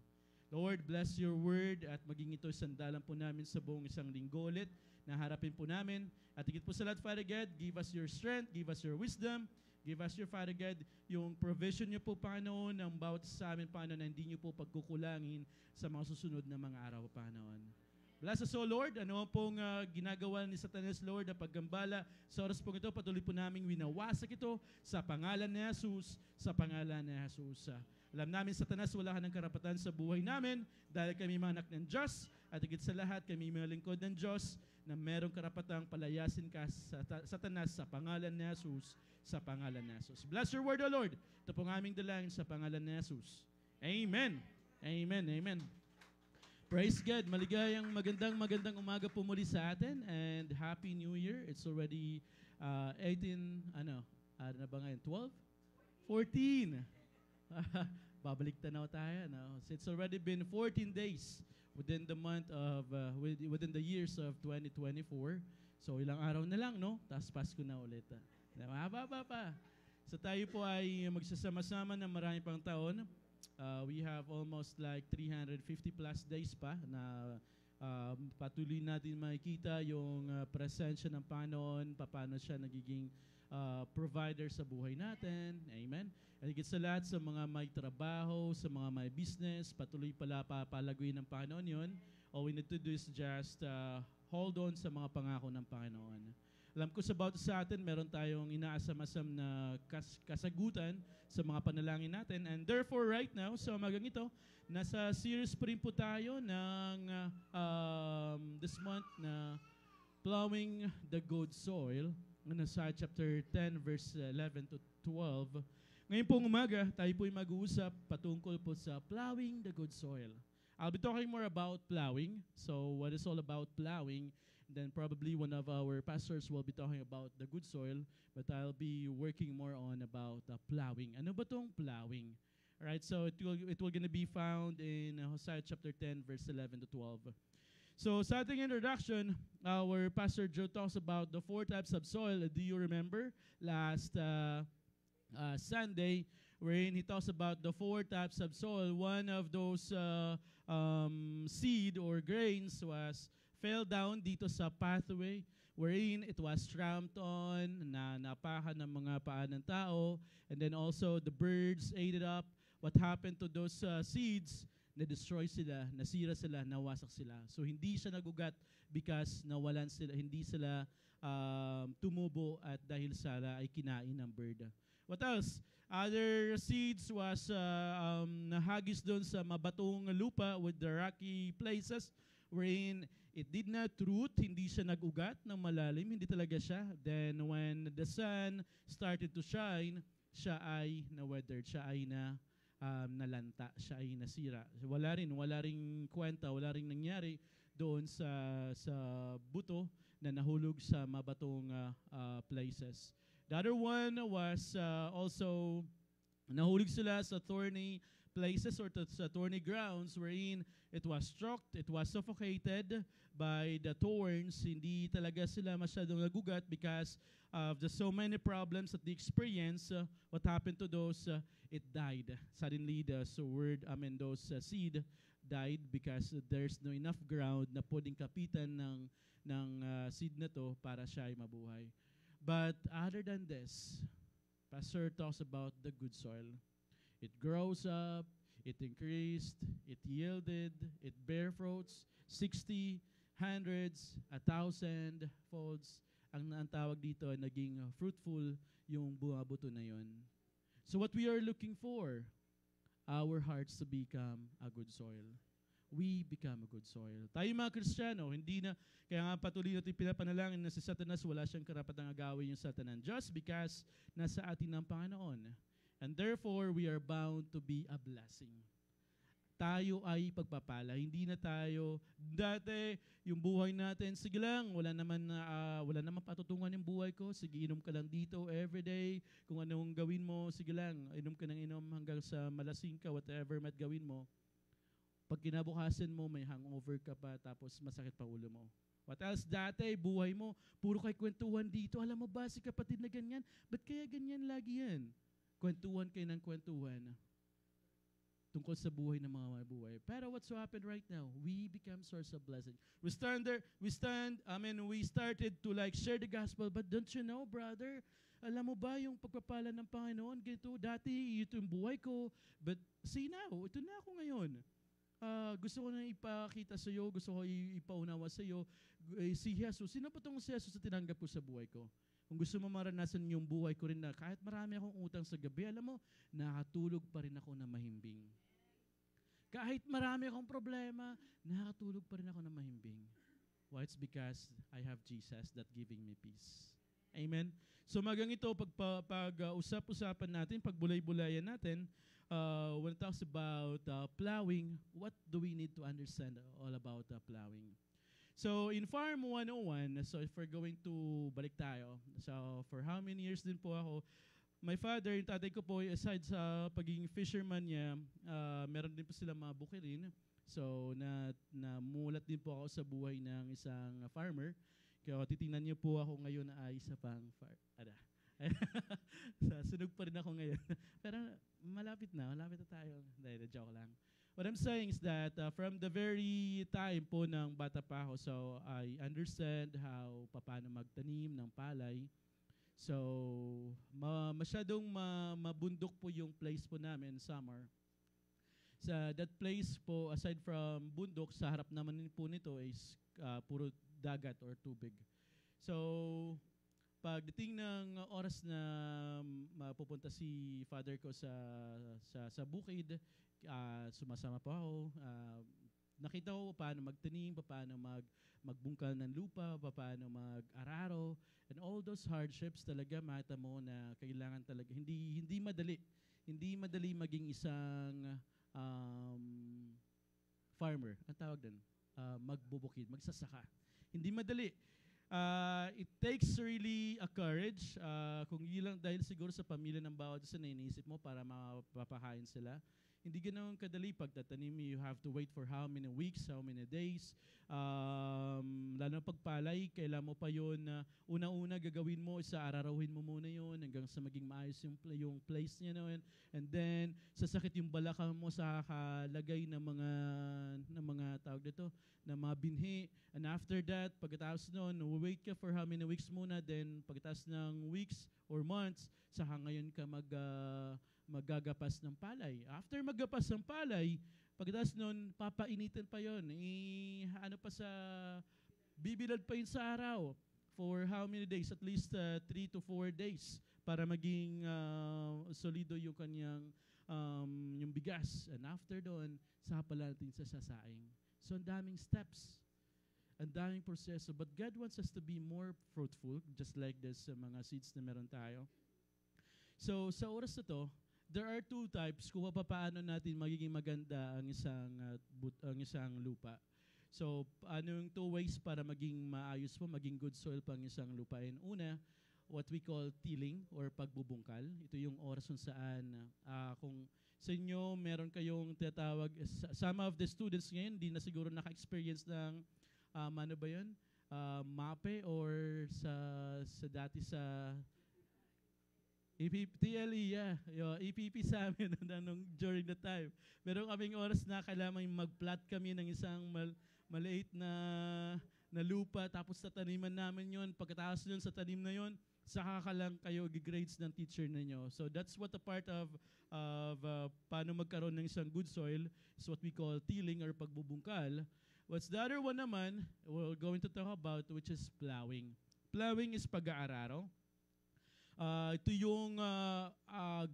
Lord, bless your word at maging ito sandalan po namin sa buong isang linggo ulit na harapin po namin. At higit po sa lahat, Father God, give us your strength, give us your wisdom, give us your, Father God, yung provision niyo po, Panginoon, ng bawat sa amin, Panginoon, na hindi niyo po pagkukulangin sa mga susunod na mga araw, Panginoon. Bless us, O Lord. Ano pong ginagawa ni Satanas, Lord, na paggambala sa oras pong ito, patuloy po namin winawasak ito sa pangalan ni Jesus, sa pangalan ni Jesus. Alam namin, Satanas, wala ka ng karapatan sa buhay namin dahil kami mga anak ng Diyos at higit sa lahat, kami mga lingkod ng Diyos na merong karapatang palayasin ka sa Satanas sa pangalan ni Jesus, sa pangalan ni Jesus. Bless your word, O Lord. Ito pong aming dalangin sa pangalan ni Jesus. Amen. Amen. Amen. Praise God. Maligayang magandang umaga po muli sa atin and Happy New Year. It's already 18, ano na ba ngayon? 12? 14. Babalik tanaw tayo. No? So it's already been 14 days within the month of, within the years of 2024. So ilang araw na lang, no? Tapos Pasko na ulit. Mahaba pa. So tayo po ay magsasama-sama na marami pang taon. We have almost like 350 plus days pa na patuloy natin makikita yung presensya ng Panginoon, paano siya nagiging provider sa buhay natin. Amen. At higit sa lahat sa mga may trabaho, sa mga may business, patuloy pala papalaguin ng Panginoon yun. All we need to do is just hold on sa mga pangako ng Panginoon. Alam ko sa bawat sa atin, meron tayong inaasam-asam na kasagutan sa mga panalangin natin. And therefore, right now, sa umagang ito, nasa series pa rin po tayo ng this month na Plowing the Good Soil. Nasa chapter 10, verse 11 to 12. Ngayon pong umaga, tayo po'y mag-uusap patungkol po sa plowing the good soil. I'll be talking more about plowing. So what is all about plowing? Then probably one of our pastors will be talking about the good soil, but I'll be working more on about plowing. Ano ba tong plowing? Alright, so it will gonna be found in Hosea chapter 10, verse 11 to 12. So sa ating introduction, our Pastor Joe talks about the 4 types of soil. Do you remember last Sunday, wherein he talks about the 4 types of soil? One of those seed or grains fell down dito sa pathway, wherein it was tramped on, na napakan ng mga paa ng tao, and then also the birds ate it up. What happened to those seeds? Na-destroy sila, nasira sila, nawasak sila. So hindi siya nagugat because nawalan sila, hindi sila tumubo at dahil sala ay kinain ng bird. What else? Other seeds was nahagis doon sa mabatong lupa with the rocky places wherein it did not root, hindi siya nag-ugat ng malalim, hindi talaga siya. Then when the sun started to shine, siya ay na-weathered, siya ay nalanta, siya ay nasira. Wala ring kwenta, wala ring nangyari doon sa buto na nahulog sa mabatong places. The other one was also nahulog sila sa thorny places or sa thorny grounds wherein it was struck, it was suffocated by the thorns. Hindi talaga sila masyadong nagugat because of the so many problems that they experienced. What happened to those? It died. Suddenly, those seed died because there's no enough ground na pwedeng kapitan ng seed na to para siya ay mabuhay. But other than this, Pastor talks about the good soil. It grows up, it increased, it yielded, it bare fruits, 60, hundreds, 1,000 folds. Ang tawag dito ay naging fruitful yung bunga buto na yon. So what we are looking for, our hearts to become a good soil. We become a good soil. Tayo mga Kristiyano, hindi na, kaya nga patuloy natin pinapanalangin na si Satanas, wala siyang karapatang agawin yung Satanan just because nasa atin ang Panginoon. And therefore, we are bound to be a blessing. Tayo ay pagpapala. Hindi na tayo, dati, yung buhay natin, sige lang, wala naman patutungan yung buhay ko, sige, inom ka lang dito everyday, kung anong gawin mo, sige lang, inom ka ng inom hanggang sa malasing ka, whatever mat gawin mo. Pag kinabukasan mo, may hangover ka pa, tapos masakit pa ulo mo. What else? Dati, buhay mo, puro kay kwentuhan dito. Alam mo ba, si kapatid na ganyan? Ba't kaya ganyan lagi yan? Kwentuhan kayo ng kwentuhan tungkol sa buhay ng mga buhay. Pero what's happened right now? We become source of blessing. We started to share the gospel, but don't you know, brother? Alam mo ba yung pagpapala ng Panginoon? Ganito, dati ito yung buhay ko, but see now, ito na ako ngayon. Gusto ko na ipakita sa iyo, gusto ko ipaunawa sa iyo, si Jesus. Sino pa itong si Jesus na tinanggap ko sa buhay ko? Kung gusto mo maranasan yung buhay ko rin na kahit marami akong utang sa gabi, alam mo, nakatulog pa rin ako na mahimbing. Kahit marami akong problema, nakatulog pa rin ako na mahimbing. Why? It's because I have Jesus that giving me peace. Amen? So magang ito, pag-usap-usapan natin, pagbulay-bulayan natin, when it talks about plowing, what do we need to understand all about plowing? So in Farm 101, so if we're going to balik tayo, so for how many years din po ako, my father, yung tatay ko po, aside sa pagiging fisherman niya, meron din po sila mga bukirin. So namulat din po ako sa buhay ng isang farmer. Kaya titingnan niyo po ako ngayon ay isa pang sunog pa rin ako ngayon. Pero malapit na tayo. Dahil, joke lang. What I'm saying is that from the very time po ng bata pa ako, so I understand how paano magtanim ng palay. So masyadong mabundok po yung place po namin, summer. Sa that place po, aside from bundok, sa harap naman po nito is puro dagat or tubig. So pagdating ng oras na mapupunta si father ko sa bukid, sumasama po ako. Nakita ko paano magtanim, paano magbungkal ng lupa, paano mag-araro, and all those hardships talaga makita mo na kailangan talaga. Hindi madali maging isang farmer. Ang tawag din, magbubukid, magsasaka. Hindi madali. It takes really a courage. Kung yun lang dahil siguro sa pamilya ng bawat isa na iniisip mo para mapapakain sila. Hindi ganoon kadali pagtatanim. You have to wait for how many weeks, how many days. Lalo na pagpalay, kailan mo pa yun na una-una gagawin mo, ararawin mo muna yun hanggang sa maging maayos yung place niya noon. And then, sasakit yung balakang mo sa kalagay ng mga tawag dito, na mga binhi. And after that, pagkatapos noon, wait ka for how many weeks muna. Then, pagkatapos ng weeks or months, saka ngayon ka magagapas ng palay. After maggapas ng palay, pagkatapos nun, papainitin pa yun. Bibilad pa yun sa araw. For how many days? At least 3 to 4 days para maging solido yung kanyang yung bigas. And after doon, saka pala natin sasasaing. So, ang daming steps. Ang daming proseso. But God wants us to be more fruitful, just like this mga seeds na meron tayo. So, sa oras na to, there are two types kung paano natin magiging maganda ang isang lupa. So, ano yung 2 ways para maging maayos po, maging good soil pang isang lupain? Una, what we call tilling or pagbubungkal. Ito yung oras kung saan, kung sa inyo meron kayong tinatawag, some of the students ngayon, di na siguro naka-experience ng, ano ba yun? MAPE or sa dati sa TLE, yeah. EPP sa amin during the time. Meron kaming oras na kailangan mag-plot kami ng isang maliit na lupa, tapos sa taniman namin yon. Pagkatapos yun sa tanim na yon, saka ka lang kayo grades ng teacher ninyo. So that's what a part of paano magkaroon ng isang good soil is what we call tilling or pagbubungkal. What's the other one naman we're going to talk about, which is plowing. Plowing is pag-aararo. Ito yung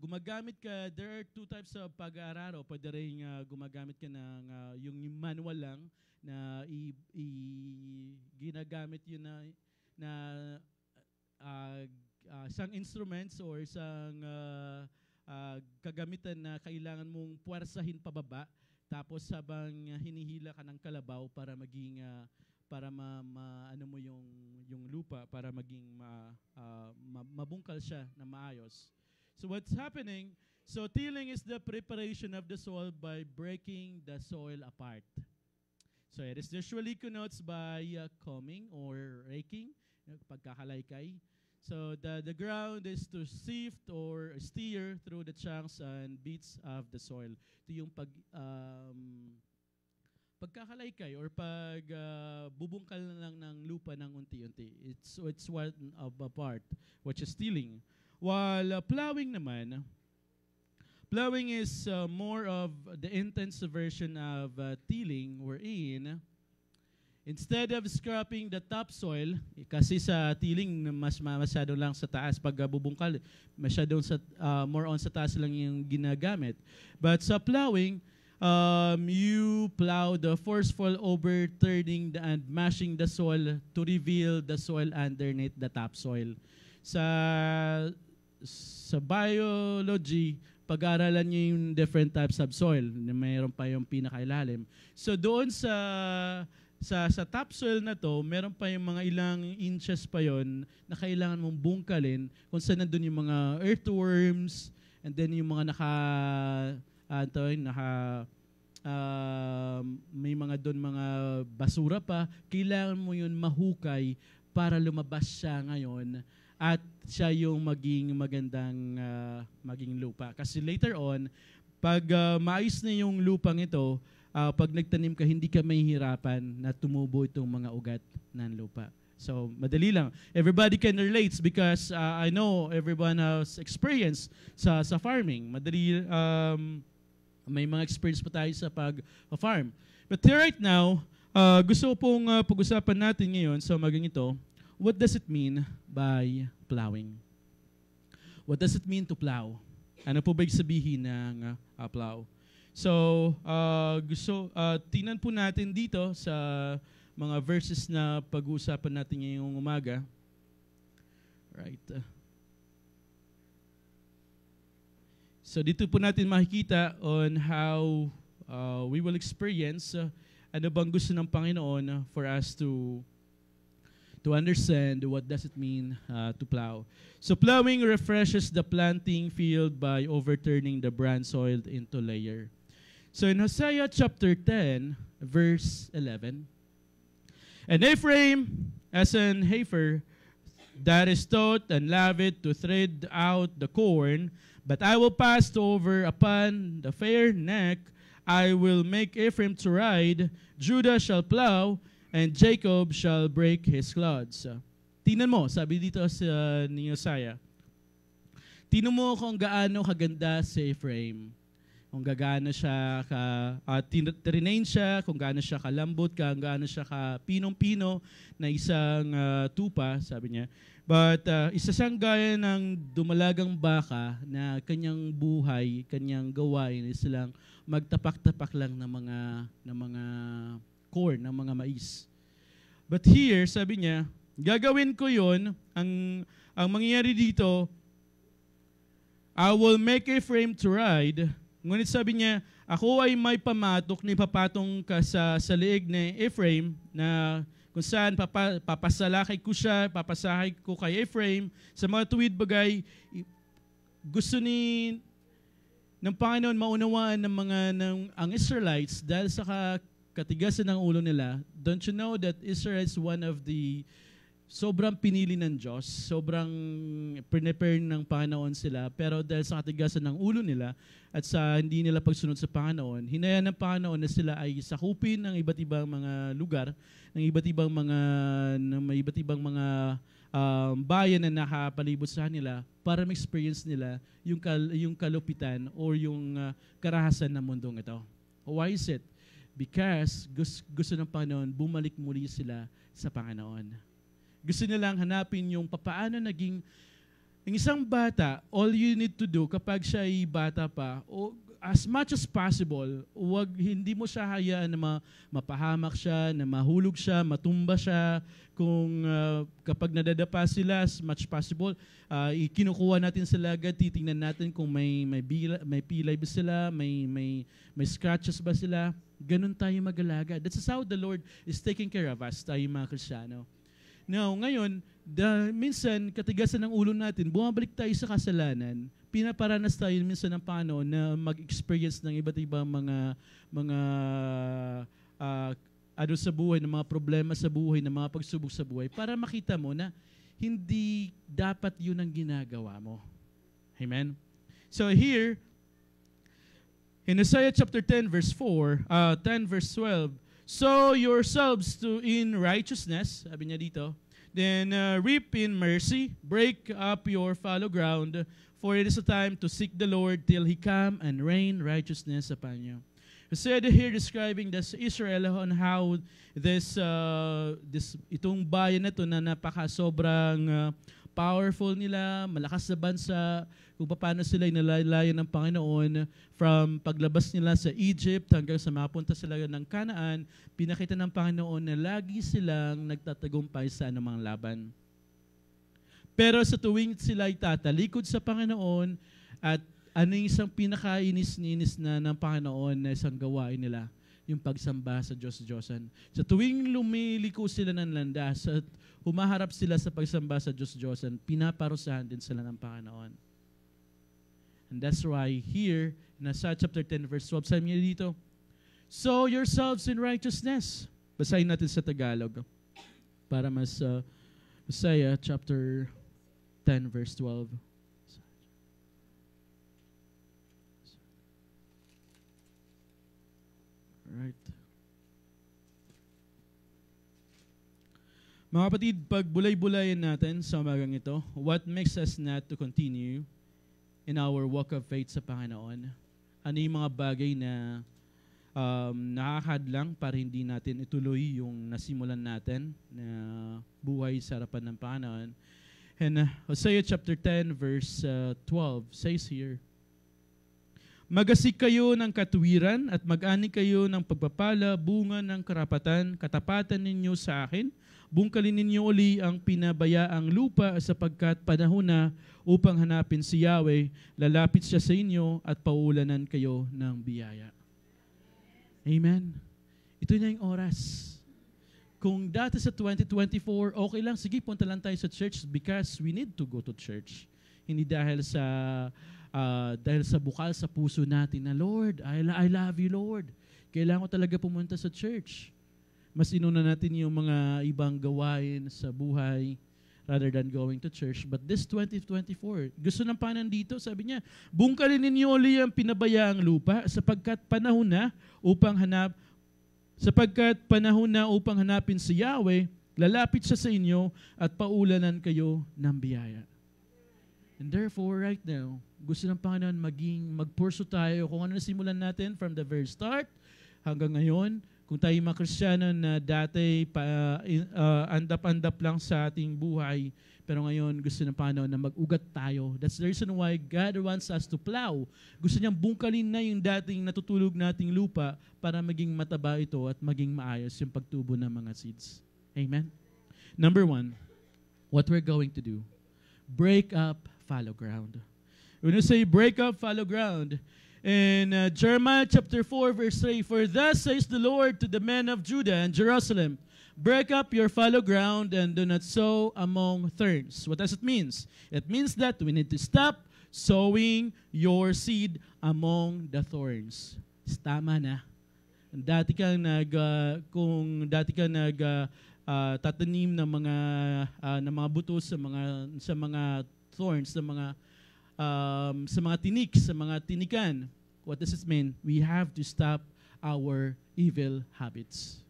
gumagamit ka, there are 2 types of pag-aararo. Pwede rin gumagamit ka ng yung manual lang na ginagamit yun na isang instruments or isang kagamitan na kailangan mong puwersahin pababa, tapos habang hinihila ka ng kalabaw para maging ano mo yung lupa para maging mabungkal siya na maayos. So what's happening? So tilling is the preparation of the soil by breaking the soil apart. So it is usually connotes by combing or raking, pagkakalaykay. So the ground is to sift or steer through the chunks and bits of the soil. Ito yung pagkakalaykay or bubungkal na lang ng lupa ng unti-unti. It's one of a part, which is tilling. While plowing naman, plowing is more of the intense version of tilling wherein instead of scraping the topsoil, kasi sa tilling masyado lang sa taas, pag bubungkal, masyadong more on sa taas lang yung ginagamit. But sa plowing, you plow the forceful overturning and mashing the soil to reveal the soil underneath the topsoil. Sa biology, pag-aaralan niyo yung different types of soil. Mayroon pa yung pinakailalim. So doon sa topsoil na to, meron pa yung mga ilang inches pa yon na kailangan mong bungkalin kung saan nandun yung mga earthworms and then yung mga may mga doon mga basura pa, kailangan mo yun mahukay para lumabas siya ngayon at siya yung maging magandang maging lupa. Kasi later on, pag maayos na yung lupang ito, pag nagtanim ka, hindi ka mahihirapan na tumubo itong mga ugat ng lupa. So, madali lang. Everybody can relate because I know everyone has experience sa farming. Madali, may mga experience pa tayo sa pag-farm. But right now, gusto pong pag-usapan natin ngayon sa umagang ito, what does it mean by plowing? What does it mean to plow? Ano po ba yung sabihin ng plow? So, tingnan po natin dito sa mga verses na pag-uusapan natin ngayong umaga. Right. So, dito po natin makikita on how we will experience ano bang gusto ng Panginoon for us to understand what does it mean to plow. So, plowing refreshes the planting field by overturning the brown soil into layer. So in Hosea chapter 10, verse 11, and Ephraim, as an heifer that is taught and lavid to thread out the corn, but I will pass over upon the fair neck. I will make Ephraim to ride, Judah shall plow, and Jacob shall break his clods. Tingnan mo, sabi dito ni Hosea, tingnan mo kung gaano kaganda si Ephraim. Kung gaano siya trinain siya, kung gaano siya kalambot, kung gaano siya pinong-pino na isang tupa, sabi niya. But isa siyang gaya ng dumalagang baka na kanyang buhay, kanyang gawain is lang magtapak-tapak lang ng mga corn, ng mga mais. But here, sabi niya, gagawin ko yon, ang mangyayari dito, I will make Ephraim to ride. Ngunit sabi niya, ako ay may pamatok na ipapatong ka sa leeg ni Ephraim na kung saan papasalakay ko siya, papasahay ko kay Ephraim sa mga tuwid bagay. Gusto ng Panginoon maunawaan ang Israelites dahil sa katigasan ng ulo nila. Don't you know that Israel is one of the sobrang pinili ng Diyos, sobrang prepare ng Panginoon sila, pero dahil sa katigasan ng ulo nila at sa hindi nila pagsunod sa Panginoon, hinayaan ng Panginoon na sila ay sakupin ng iba't ibang mga lugar, ng iba't ibang mga bayan na nakapalibot sa kanila para ma-experience nila yung kalupitan or yung karahasan ng mundong ito. Why is it? Because gusto ng Panginoon bumalik muli sila sa Panginoon. Gusto nilang hanapin yung papaano naging yung isang bata, all you need to do kapag siya ay bata pa, o as much as possible, hindi mo siya hayaan na mapahamak siya, na mahulog siya, matumba siya. Kung kapag nadadapa sila, as much possible, kinukuha natin sila agad, titingnan natin kung may pilay ba sila, may scratches ba sila. Ganun tayo mag-alaga. That's how the Lord is taking care of us, tayo mga Kristiyano. Now, ngayon, minsan, katigasan ng ulo natin, bumabalik tayo sa kasalanan, pinaparanas tayo minsan ng Panginoon na mag-experience ng iba't ibang mga sa buhay, ng mga problema sa buhay, ng mga pagsubok sa buhay, para makita mo na hindi dapat yun ang ginagawa mo. Amen? So here, in Isaiah chapter 10 verse 10 verse 12, sow yourselves in righteousness, sabi niya dito, then reap in mercy, break up your fallow ground, for it is a time to seek the Lord till He come and rain righteousness upon you. He said here describing this Israel on how itong bayan na ito na sobrang powerful nila, malakas na bansa, kung paano sila inalalayan ng Panginoon from paglabas nila sa Egypt hanggang sa mapunta sila ng Canaan, pinakita ng Panginoon na lagi silang nagtatagumpay sa anumang laban. Pero sa tuwing sila ay tatalikod sa Panginoon at ano yung isang pinakainis-ninis na ng Panginoon na isang gawain nila, yung pagsamba sa Diyos-Diyosan. Sa tuwing lumiliko sila ng landas at humaharap sila sa pagsamba sa Diyos-Diyosan, pinaparusahan din sila ng Panginoon. And that's why here, in Isaiah chapter 10 verse 12, sabi niya dito, sow yourselves in righteousness. Basahin natin sa Tagalog para mas Isaiah chapter 10 verse 12. Right. Mga kapatid, pag bulay-bulayan natin sa umagang ito, what makes us not to continue in our walk of faith sa Panginoon? Ano yung mga bagay na nakakadlang para hindi natin ituloy yung nasimulan natin na buhay sa harapan ng Panginoon? And Hosea chapter 10 verse 12 says here, magasik kayo ng katuwiran at mag-ani kayo ng pagpapala, bunga ng karapatan, katapatan ninyo sa akin. Bungkalin ninyo uli ang pinabayaang lupa sapagkat panahon na upang hanapin si Yahweh, lalapit siya sa inyo at paulanan kayo ng biyaya. Amen. Ito na yung oras. Kung dati sa 2024, okay lang, sige, punta lang tayo sa church because we need to go to church. Hindi dahil sa bukal sa puso natin na, Lord, I love you, Lord. Kailangan ko talaga pumunta sa church. Mas inuna natin yung mga ibang gawain sa buhay rather than going to church. But this 2024, gusto ng Panginoon dito, sabi niya, bungkalin ninyo uli ang pinabayaang lupa sapagkat panahon na upang hanapin si Yahweh, lalapit siya sa inyo at paulanan kayo ng biyaya. And therefore, right now, gusto ng Panginoon magpurso tayo kung ano nasimulan natin from the very start hanggang ngayon. Kung tayo mga Kristiyano na dati andap-andap lang sa ating buhay, pero ngayon gusto ng Panginoon na mag-ugat tayo. That's the reason why God wants us to plow. Gusto niyang bungkalin na yung dating natutulog nating lupa para maging mataba ito at maging maayos yung pagtubo ng mga seeds. Amen? Number 1, what we're going to do, break up fallow ground. When you say break up fallow ground, in Jeremiah chapter 4, verse 3, "For thus says the Lord to the men of Judah and Jerusalem, break up your fallow ground and do not sow among thorns." What does it mean? It means that we need to stop sowing your seed among the thorns. Tama na. Kung dati kang tatanim ng mga buto sa mga thorns, sa mga tinik, sa mga tinikan. What does it mean? We have to stop our evil habits.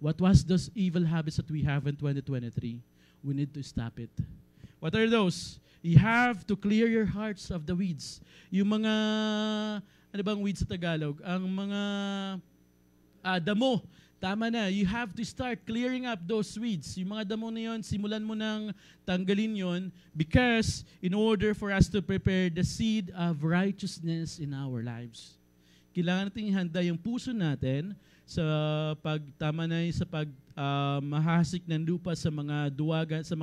What was those evil habits that we have in 2023? We need to stop it. What are those? You have to clear your hearts of the weeds. Yung mga, ano bang weeds sa Tagalog? Ang mga damo. Tama na. You have to start clearing up those weeds. Yung mga damo na yun, simulan mo nang tanggalin yon, because in order for us to prepare the seed of righteousness in our lives, kailangan natin ihanda yung puso natin sa mahasik ng lupa sa mga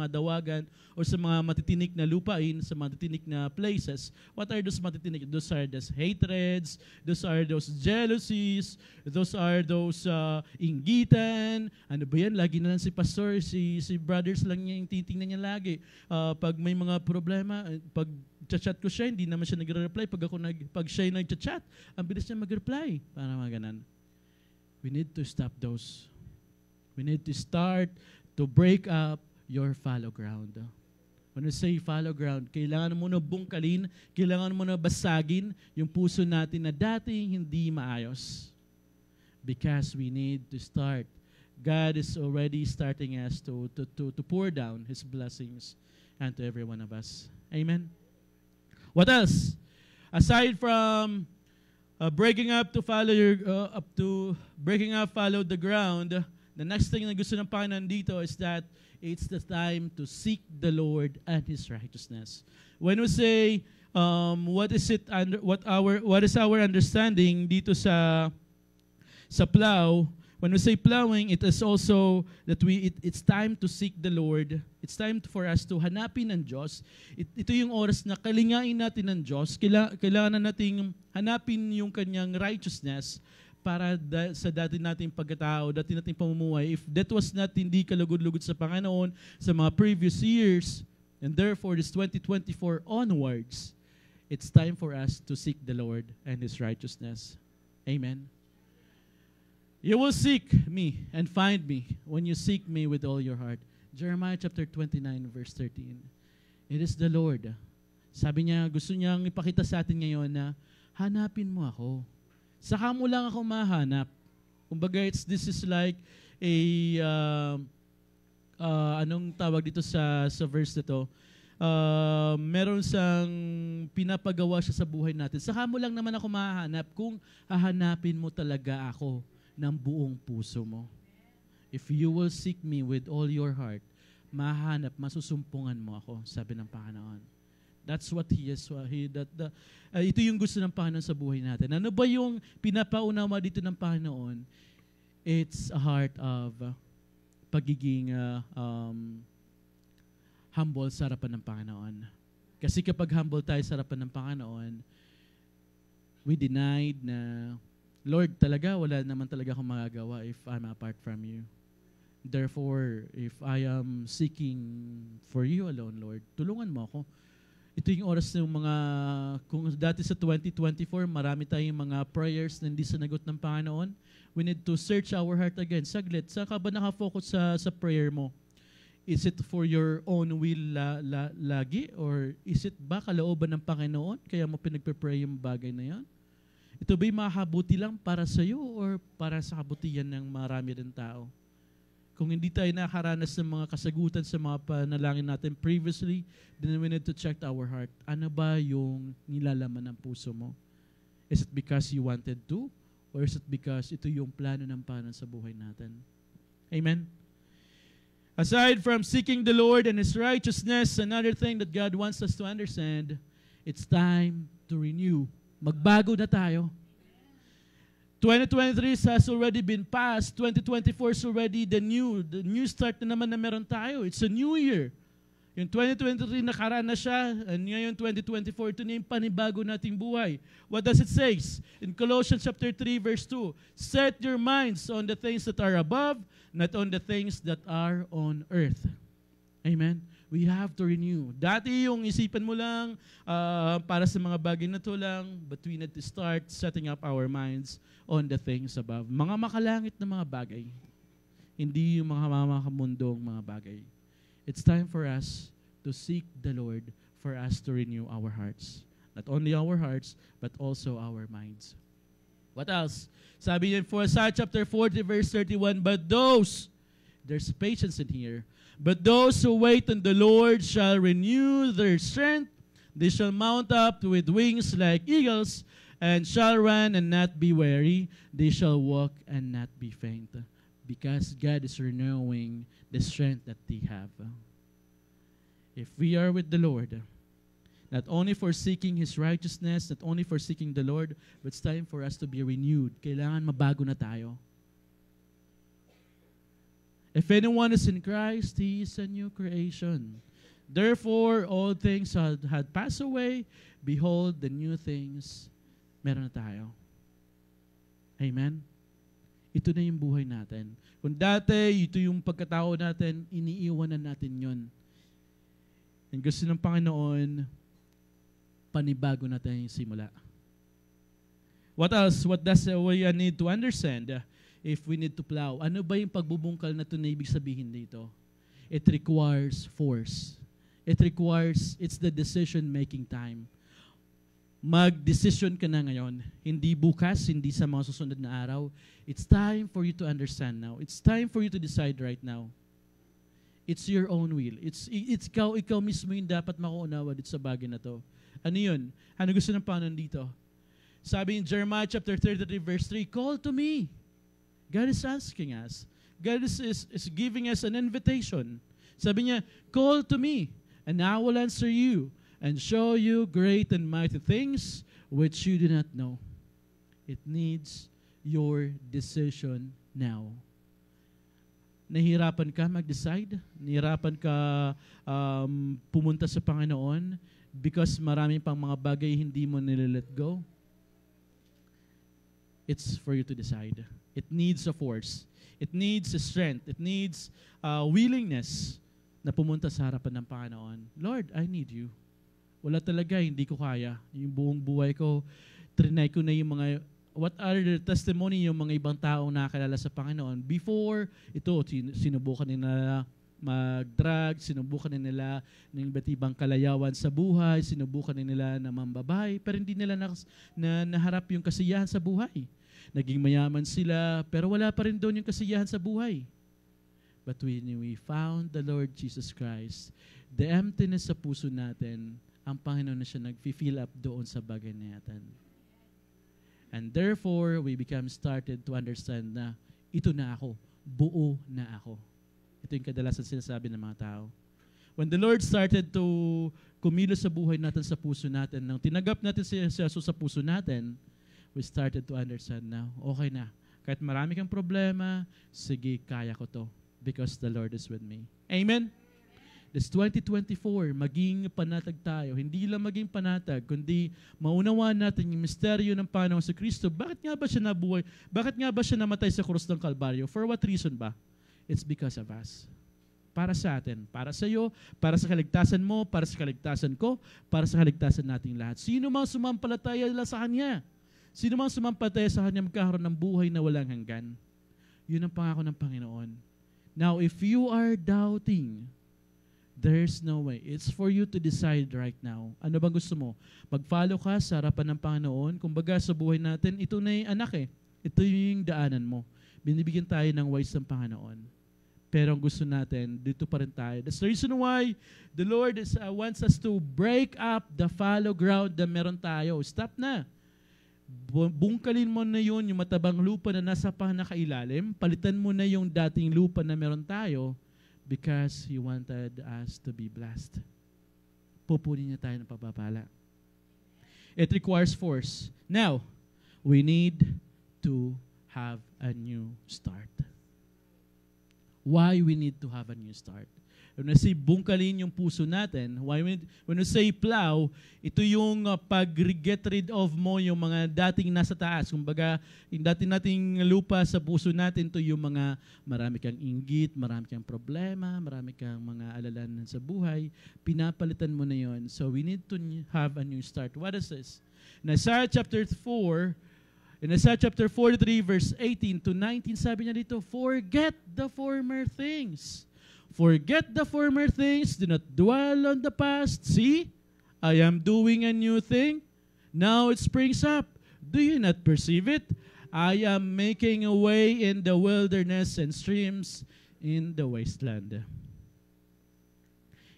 dawagan o sa mga matitinik na lupain, sa mga matitinik na places. What are those matitinik? Those are those hatreds, those are those jealousies, those are those inggitan. Ano ba yan? Lagi na lang si pastor, si brothers lang niya yung titingnan niya lagi. Pag may mga problema, pag chat ko siya, hindi naman siya nagre-reply. Pag siya yung nag-chat, ang bilis niya mag-reply. Para mga ganun. We need to stop those. We need to start to break up your fallow ground. When we say fallow ground, kailangan mo na bungkalin, kailangan mo na basagin yung puso natin na dating hindi maayos. Because we need to start. God is already starting us to pour down His blessings unto every one of us. Amen? What else? Aside from breaking up to follow follow the ground, the next thing na gusto ng Panginoon dito is that it's the time to seek the Lord and His righteousness. When we say what is our understanding dito sa plow, when we say plowing, it is also that it's time to seek the Lord. It's time for us to hanapin ng Diyos. Ito yung oras na kalingain natin ng Diyos. Kailangan nating hanapin yung kanyang righteousness para sa dati nating pagkatao, dati nating pamumuhay. If that was not hindi kalugod-lugod sa Panginoon sa mga previous years, and therefore this 2024 onwards, it's time for us to seek the Lord and His righteousness. Amen. You will seek me and find me when you seek me with all your heart. Jeremiah chapter 29 verse 13. It is the Lord. Sabi niya, gusto niyang ipakita sa atin ngayon na hanapin mo ako. Saka mo lang ako mahanap. Kumbaga, this is like a, anong tawag dito sa verse na to? Meron siyang pinapagawa siya sa buhay natin. Saka mo lang naman ako mahanap kung hahanapin mo talaga ako ng buong puso mo. If you will seek me with all your heart, mahanap, masusumpungan mo ako, sabi ng Panginoon. That's what He is. Ito yung gusto ng Panginoon sa buhay natin. Ano ba yung pinapaunawa dito ng Panginoon? It's a heart of pagiging humble sa harapan ng Panginoon. Kasi kapag humble tayo sa harapan ng Panginoon, we denied na, Lord, talaga, wala naman talaga akong magagawa if I'm apart from you. Therefore, if I am seeking for you alone, Lord, tulungan mo ako. Ito yung oras ng kung dati sa 2024, marami tayong mga prayers na hindi sinagot ng Panginoon. We need to search our heart again. Saglit, saan ka ba nakafocus sa prayer mo? Is it for your own will lagi? Or is it ba kalooban ng Panginoon? Kaya mo pinagpe-pray yung bagay na yan? Ito ba'y makabuti lang para sa iyo or para sa kabutihan ng marami rin tao? Kung hindi tayo nakaranas ng mga kasagutan sa mga panalangin natin previously, then we need to check our heart. Ano ba yung nilalaman ng puso mo? Is it because you wanted to? Or is it because ito yung plano ng Panginoon sa buhay natin? Amen? Aside from seeking the Lord and His righteousness, another thing that God wants us to understand, it's time to renew. Magbago na tayo. 2023 has already been passed. 2024 is already the new start na naman na meron tayo. It's a new year. Yung 2023 nakaraan na siya, and ngayon 2024, ito na yung panibago nating buhay. What does it say? In Colossians chapter 3, verse 2, set your minds on the things that are above, not on the things that are on earth. Amen? We have to renew. Dati yung isipan mo lang para sa mga bagay na to lang, but we need to start setting up our minds on the things above. Mga makalangit na mga bagay. Hindi yung mga mamakamundong mga bagay. It's time for us to seek the Lord, for us to renew our hearts. Not only our hearts, but also our minds. What else? Sabi niya in Isaiah chapter 40, verse 31, but those, there's patience in here, but those who wait on the Lord shall renew their strength. They shall mount up with wings like eagles, and shall run and not be weary. They shall walk and not be faint. Because God is renewing the strength that they have. If we are with the Lord, not only for seeking His righteousness, not only for seeking the Lord, but it's time for us to be renewed. Kailangan mabago na tayo. If anyone is in Christ, he is a new creation. Therefore, all things had passed away. Behold, the new things, meron na tayo. Amen? Ito na yung buhay natin. Kung dati, ito yung pagkatao natin, iniiwanan natin yon. And gusto ng Panginoon, panibago natin yung simula. What else? What does we need to understand if we need to plow? Ano ba yung pagbubungkal na ito na ibig sabihin dito? It requires force. It's the decision-making time. Mag-decision ka na ngayon. Hindi bukas, hindi sa mga susunod na araw. It's time for you to understand now. It's time for you to decide right now. It's your own will. It's ikaw mismo yung dapat makuunawa dito sa bagay na to. Ano yun? Ano gusto ng Panginoon dito? Sabi in Jeremiah chapter 33 verse 3, call to me. God is asking us. God is giving us an invitation. Sabi niya, call to me, and I will answer you, and show you great and mighty things which you do not know. It needs your decision now. Nahihirapan ka mag-decide? Nahihirapan ka pumunta sa Panginoon because marami pang mga bagay hindi mo nililet go? It's for you to decide. It needs a force. It needs a strength. It needs willingness na pumunta sa harapan ng Panginoon. Lord, I need you. Wala talaga, hindi ko kaya. Yung buong buhay ko, trinay ko na yung mga, what are the testimony yung mga ibang taong nakakilala sa Panginoon. Before, ito, sinubukan nila mag-drug, sinubukan nila ng iba't ibang kalayawan sa buhay, sinubukan nila na mambabay, pero hindi nila naharap yung kasiyahan sa buhay. Naging mayaman sila, pero wala pa rin doon yung kasiyahan sa buhay. But when we found the Lord Jesus Christ, the emptiness sa puso natin, ang Panginoon na siya nag-fill up doon sa bagay na natin. And therefore, we become started to understand na ito na ako, buo na ako. Ito yung kadalasan sinasabi ng mga tao. When the Lord started to kumilos sa buhay natin, sa puso natin, nang tinagap natin si Jesus sa puso natin, we started to understand na, okay na. Kahit marami kang problema, sige, kaya ko to. Because the Lord is with me. Amen? This 2024, maging panatag tayo. Hindi lang maging panatag, kundi maunawaan natin yung misteryo ng Panginoon sa Kristo. Bakit nga ba siya nabuhay? Bakit nga ba siya namatay sa krus ng Kalbaryo? For what reason ba? It's because of us. Para sa atin, para sa iyo, para sa kaligtasan mo, para sa kaligtasan ko, para sa kaligtasan nating lahat. Sino mang sumampalataya lang sa Kanya? Sino mang sumampalataya sa Kanya magkakaroon ng buhay na walang hanggan? Yun ang pangako ng Panginoon. Now, if you are doubting, there's no way. It's for you to decide right now. Ano bang gusto mo? Mag-follow ka sa harapan ng Panginoon. Kumbaga sa buhay natin, ito na yung anak eh. Ito yung daanan mo. Binibigyan tayo ng ways ng Panginoon. Pero ang gusto natin, dito pa rin tayo. That's the reason why the Lord wants us to break up the fallow ground na meron tayo. Stop na. Bungkalin mo na yun, yung matabang lupa na nasa panakailalim. Palitan mo na yung dating lupa na meron tayo because He wanted us to be blessed. Pupunin niya tayo ng pagpapala. It requires force. Now, we need to have a new start. Why we need to have a new start? When we say bungkalin yung puso natin, when we say plow, ito yung pag-get rid of mo yung mga dating nasa taas. Kumbaga, yung dating nating lupa sa puso natin, ito yung mga marami kang inggit, marami kang problema, marami kang mga alalahanin sa buhay. Pinapalitan mo na yon. So we need to have a new start. What is this? In Isaiah chapter 43, verse 18 to 19, sabi niya dito, forget the former things. Forget the former things. Do not dwell on the past. See, I am doing a new thing. Now it springs up. Do you not perceive it? I am making a way in the wilderness and streams in the wasteland.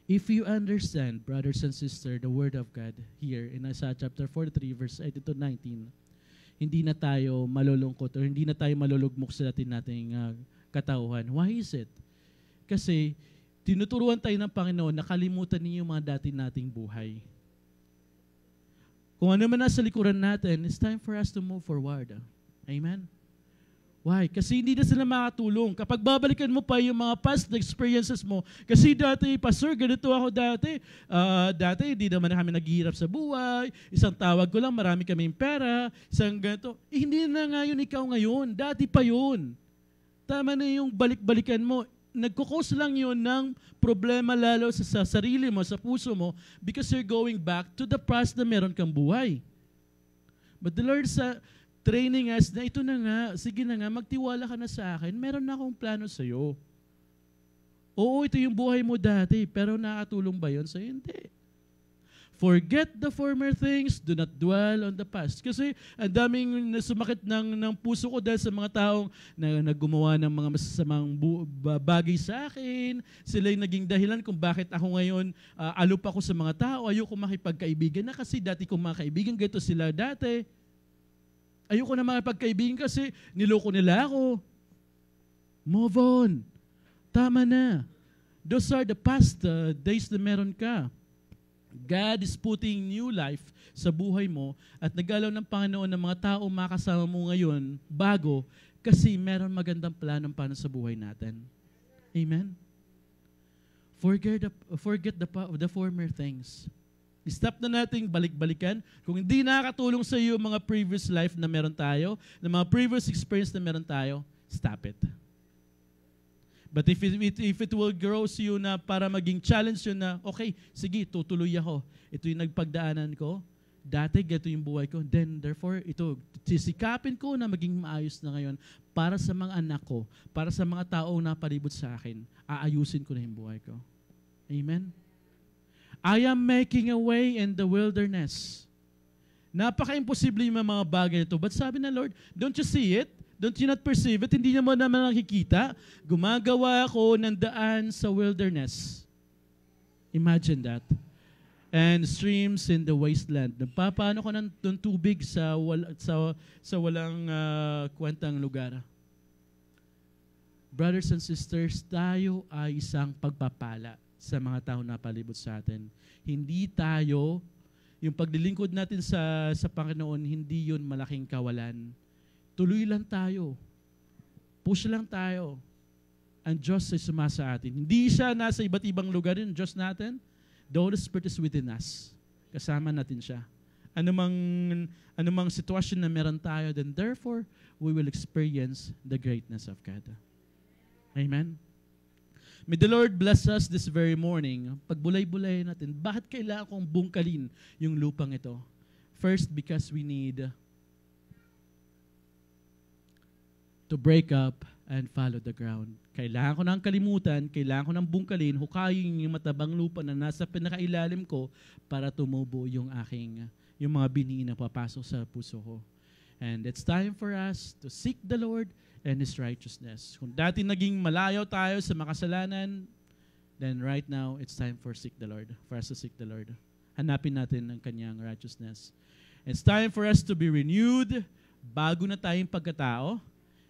If you understand, brothers and sisters, the word of God here in Isaiah chapter 43, verse 18 to 19, hindi na tayo malulungkot o hindi na tayo malulugmok sa nating katauhan. Why is it? Kasi tinuturuan tayo ng Panginoon na kalimutan niyo yung mga dati nating buhay. Kung ano man nasa likuran natin, it's time for us to move forward. Amen? Why? Kasi hindi na sila makatulong. Kapag babalikan mo pa yung mga past experiences mo, kasi dati, Pastor, ganito ako dati. Dati, hindi naman kami naghihirap sa buhay. Isang tawag ko lang, marami kaming pera. Isang ganito. Hindi na ngayon ikaw ngayon. Dati pa yun. Tama na yung balik-balikan mo. Nagkukos lang yun ng problema lalo sa sarili mo, sa puso mo, because you're going back to the past na meron kang buhay. But the Lord training us na ito na nga, sige na nga, magtiwala ka na sa akin, meron na akong plano sa'yo. Oo, ito yung buhay mo dati, pero nakatulong ba yun sa'yo? Hindi. Forget the former things, do not dwell on the past. Kasi ang daming sumakit ng puso ko dahil sa mga taong na gumawa ng mga masasamang bagay sa akin. Sila yung naging dahilan kung bakit ako ngayon alup ako sa mga tao, ayoko makipagkaibigan na kasi dati kong mga kaibigan, ganito sila dati. Ayoko na makipagkaibigan kasi niloko nila ako. Move on. Tama na. Those are the past days na meron ka. God is putting new life sa buhay mo at nagalaw ng Panginoon ng mga tao makasama mo ngayon bago kasi meron magandang planong para sa buhay natin. Amen? Forget the former things. Stop na nating balik-balikan. Kung hindi nakakatulong sa iyo mga previous life na meron tayo, na mga previous experience na meron tayo, stop it. But if it will grow sa you na para maging challenge yun na, okay, sige, tutuloy ako. Ito yung nagpagdaanan ko. Dati, ito yung buhay ko. Then, therefore, ito, sisikapin ko na maging maayos na ngayon para sa mga anak ko, para sa mga taong napalibot sa akin. Aayusin ko na yung buhay ko. Amen? I am making a way in the wilderness. Napaka-imposible yung mga bagay nito. But sabi ng Lord, don't you see it? Don't you not perceive it? Hindi mo naman nakikita. Gumagawa ako ng daan sa wilderness. Imagine that. And streams in the wasteland. Nagpapaano ko ng tubig sa walang kwentang lugar. Brothers and sisters, tayo ay isang pagpapala sa mga tao na palibot sa atin. Hindi tayo, yung paglilingkod natin sa Panginoon, hindi yun malaking kawalan. Tuloy lang tayo. Push lang tayo. Ang Diyos ay sumasa atin. Hindi siya nasa iba't ibang lugar yung Diyos natin. The Holy Spirit is within us. Kasama natin siya. Anumang sitwasyon na meron tayo, then therefore, we will experience the greatness of God. Amen? May the Lord bless us this very morning. Pagbulay-bulay natin, bakit kailangan kong bungkalin yung lupang ito? First, because we need to break up and follow the ground. Kailangan ko ng kalimutan, kailangan ko ng bungkalin, hukayin yung matabang lupa na nasa pinakailalim ko para tumubo yung mga bini na papasok sa puso ko. And it's time for us to seek the Lord and His righteousness. Kung dati naging malayo tayo sa makasalanan, then right now, it's time for us to seek the Lord. Hanapin natin ang Kanyang righteousness. It's time for us to be renewed, bago na tayong pagkatao,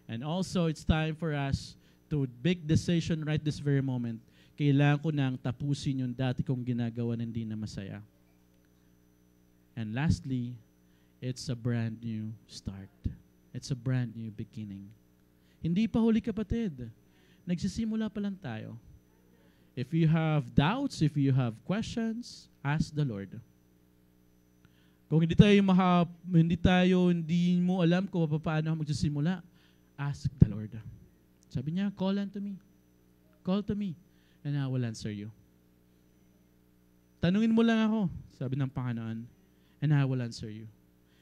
and also it's time for us to make decision right this very moment. Kailangan ko nang tapusin yung dati kong ginagawa na hindi na masaya. And lastly, it's a brand new start. It's a brand new beginning. Hindi pa huli, kapatid. Nagsisimula pa lang tayo. If you have doubts, if you have questions, ask the Lord. Kung hindi mo alam kung paano magsisimula, ask the Lord. Sabi niya, call unto me. Call to me, and I will answer you. Tanungin mo lang ako, sabi ng Panginoon, and I will answer you.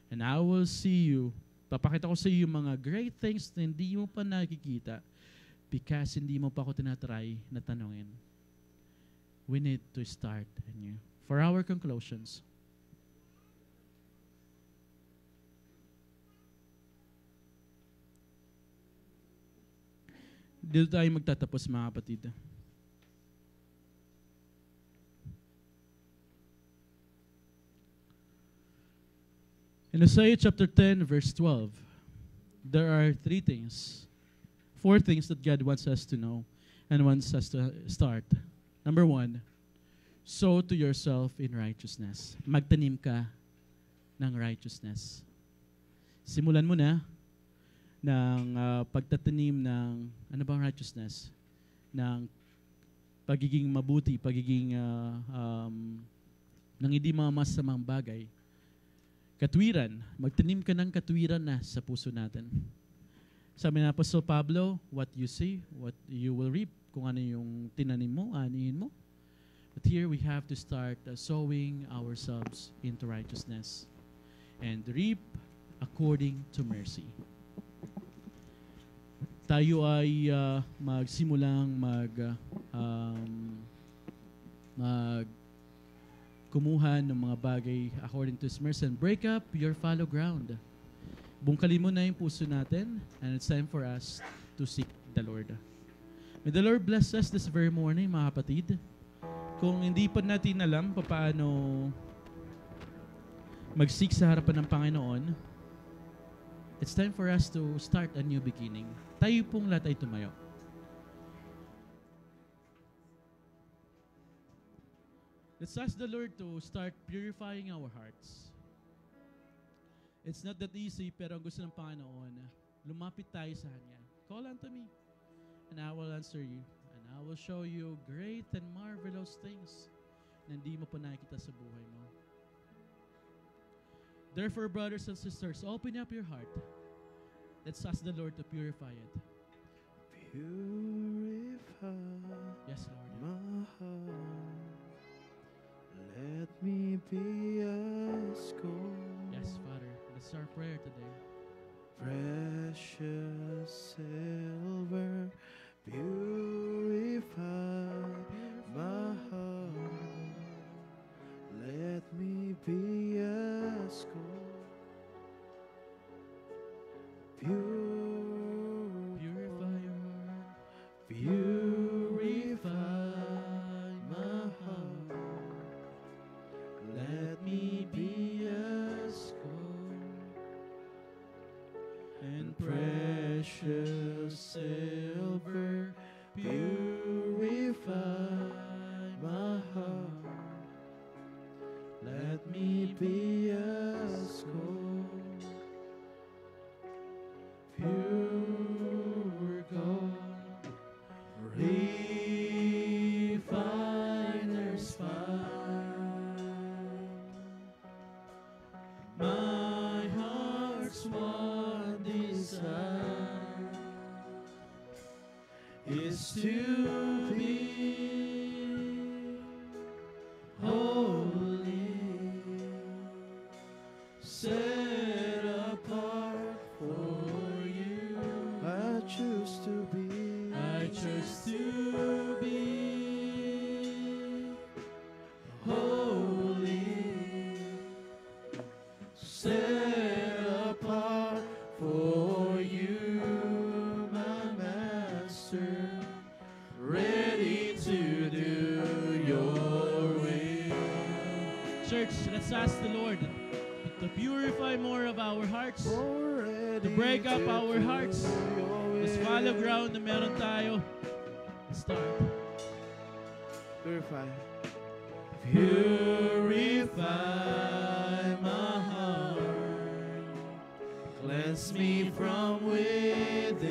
And I will see you. Papakita ko sa iyo mga great things na hindi mo pa nakikita because hindi mo pa ako tinatry na tanungin. We need to start anew. For our conclusions, dito tayo magtatapos mga kapatid. In Isaiah chapter 10 verse 12, there are four things that God wants us to know and wants us to start. Number 1, sow to yourself in righteousness. Magtanim ka ng righteousness. Simulan mo na ng pagtatanim ng, ano bang righteousness? Ng pagiging mabuti, pagiging ng hindi mga masamang bagay. Katwiran, magtanim ka ng katwiran na sa puso natin. Sabi na Apostol Pablo, what you see, what you will reap. Kung ano yung tinanim mo, anihin mo. But here we have to start sowing ourselves into righteousness and reap according to mercy. Tayo ay magsimulang kumuha ng mga bagay according to His mercy and break up your fallow ground. Bungkalin mo na yung puso natin and it's time for us to seek the Lord. May the Lord bless us this very morning, mga kapatid. Kung hindi pa natin alam paano mag-seek sa harapan ng Panginoon, it's time for us to start a new beginning. Tayo pong lahat ay tumayo. Let's ask the Lord to start purifying our hearts. It's not that easy, pero ang gusto ng Panginoon, lumapit tayo sa Kanya. Call unto me, and I will answer you. And I will show you great and marvelous things na hindi mo pa nakikita sa buhay mo. Therefore, brothers and sisters, open up your heart. Let's ask the Lord to purify it. Purify Yes, Lord. my heart. Let me be as gold. Yes, Father. That's our prayer today. Precious silver, purify my heart. Let me be as gold. Purify your heart. Purify my heart. Let me be as gold and precious silver. Purify my heart. Let me be as gold, pure gold, refiner's fine. My heart's one desire is to be holy, set apart for you. I choose to be holy, set apart for you, my master, ready to do your will. Church, let's ask the Lord to purify more of our hearts, to break up our hearts, this fallow ground na meron tayo. Let's start. Purify. Purify my heart, cleanse me from within,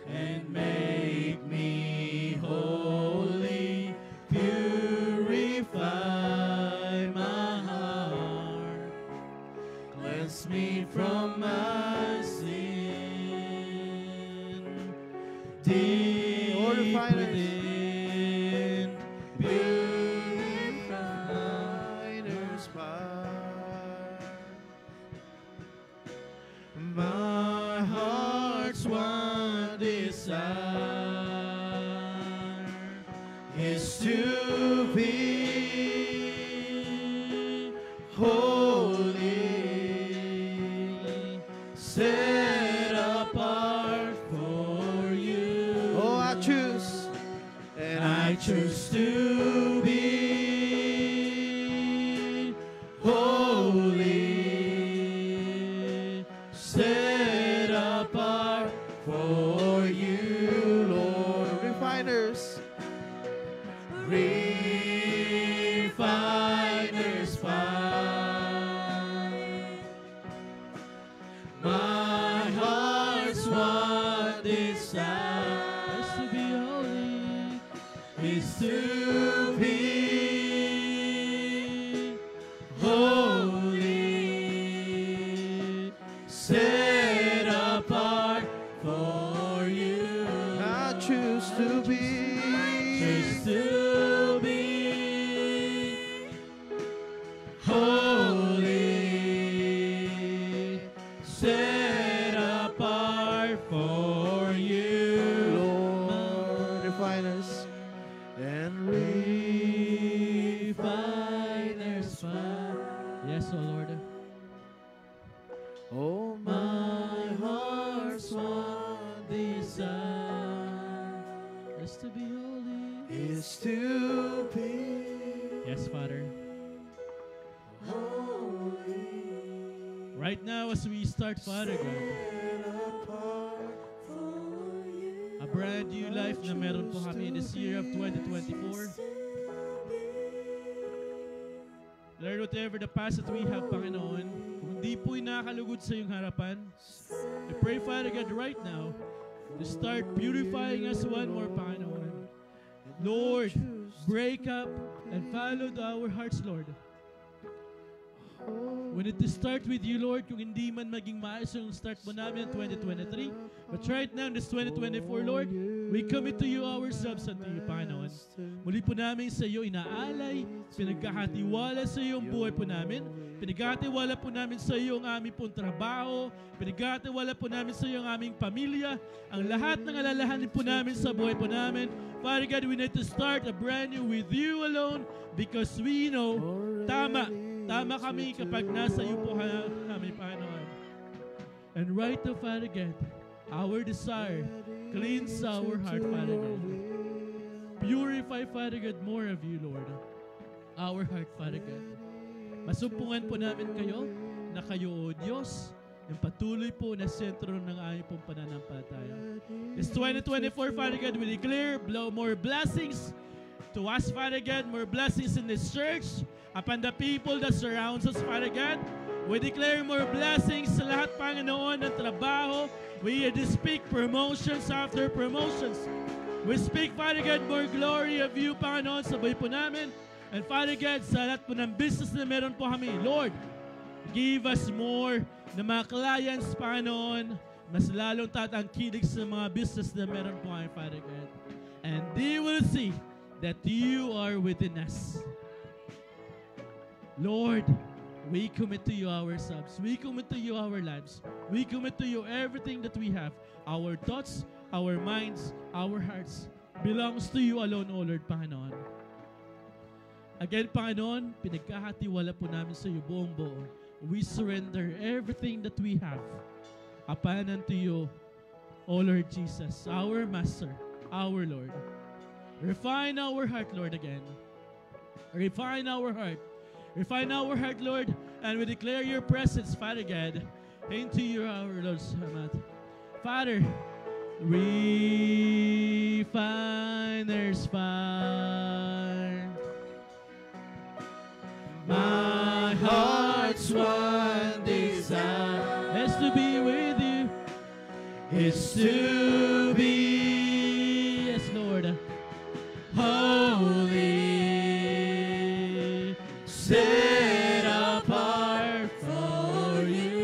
and make me cleanse me from my sin. Deep within, purifiers fire. My heart's one desire is to be holy, set apart for you. Oh, I choose, and I choose to be holy, set apart for you, Lord. Refiners. Refiner's fire. My heart's one desire is to be holy, is to be holy, set apart for you. I choose to be. Choose to holy, set apart for you, Lord. Refiners and refiners fire. Yes, O Lord. Oh, my heart's one desire Is to be holy. is to be. Yes, Father. Right now, as we start, Father God, a brand new life na meron po kami in this year of 2024. Lord, whatever the past that we have, Panginoon, kung hindi po'y nakakalugod sa iyong harapan, I pray, Father God, right now, to start purifying us one more, Panginoon. Lord, break up and follow our hearts, Lord. When it start with you, Lord, kung hindi man maging maayos yung start mo namin in 2023, but right now in this 2024, Lord, we commit to you ourselves unto you, Panginoon. Muli po namin sa iyo inaalay, pinagkakatiwala sa iyo ang buhay po namin, pinagkakatiwala po namin sa iyo ang aming pong trabaho, pinagkakatiwala po namin sa iyo ang aming pamilya, ang lahat ng alalahanin po namin sa buhay po namin. Father God, we need to start a brand new with you alone because we know, tama kami kapag nasa iyo po kami, Panginoon. And right now, Father God, our desire, cleanse our heart, Father God. Purify, Father God, more of you, Lord. Our heart, Father God. Masumpungan po namin kayo na kayo, O Diyos, yung patuloy po na sentro ng aming pong pananampalataya. This 2024, Father God, we declare more blessings to us, Father God, more blessings in this church, upon the people that surrounds us, Father God. We declare more blessings sa lahat, Panginoon, ng trabaho. We speak promotions after promotions. We speak, Father God, more glory of you, Panginoon, sa buhay po namin. And Father God, sa lahat po ng business na meron po kami, Lord, give us more na mga clients, Panginoon, mas lalong tatangkilig sa mga business na meron po kami, Father God. And they will see that you are within us. Lord, we commit to you ourselves. We commit to you our lives. We commit to you everything that we have. Our thoughts, our minds, our hearts belongs to you alone, O Lord, Panginoon. Again, Panginoon, pinagkakatiwala po namin sa iyo buong buo. We surrender everything that we have upon unto you, O Lord Jesus, our Master, our Lord. Refine our heart, Lord, again. Refine our heart. Refine our heart, Lord, and we declare your presence, Father God, into you, our Lord. Father, refiner's fire. My heart's one desire is to be with you, is to be, yes, Lord, holy, set apart for you.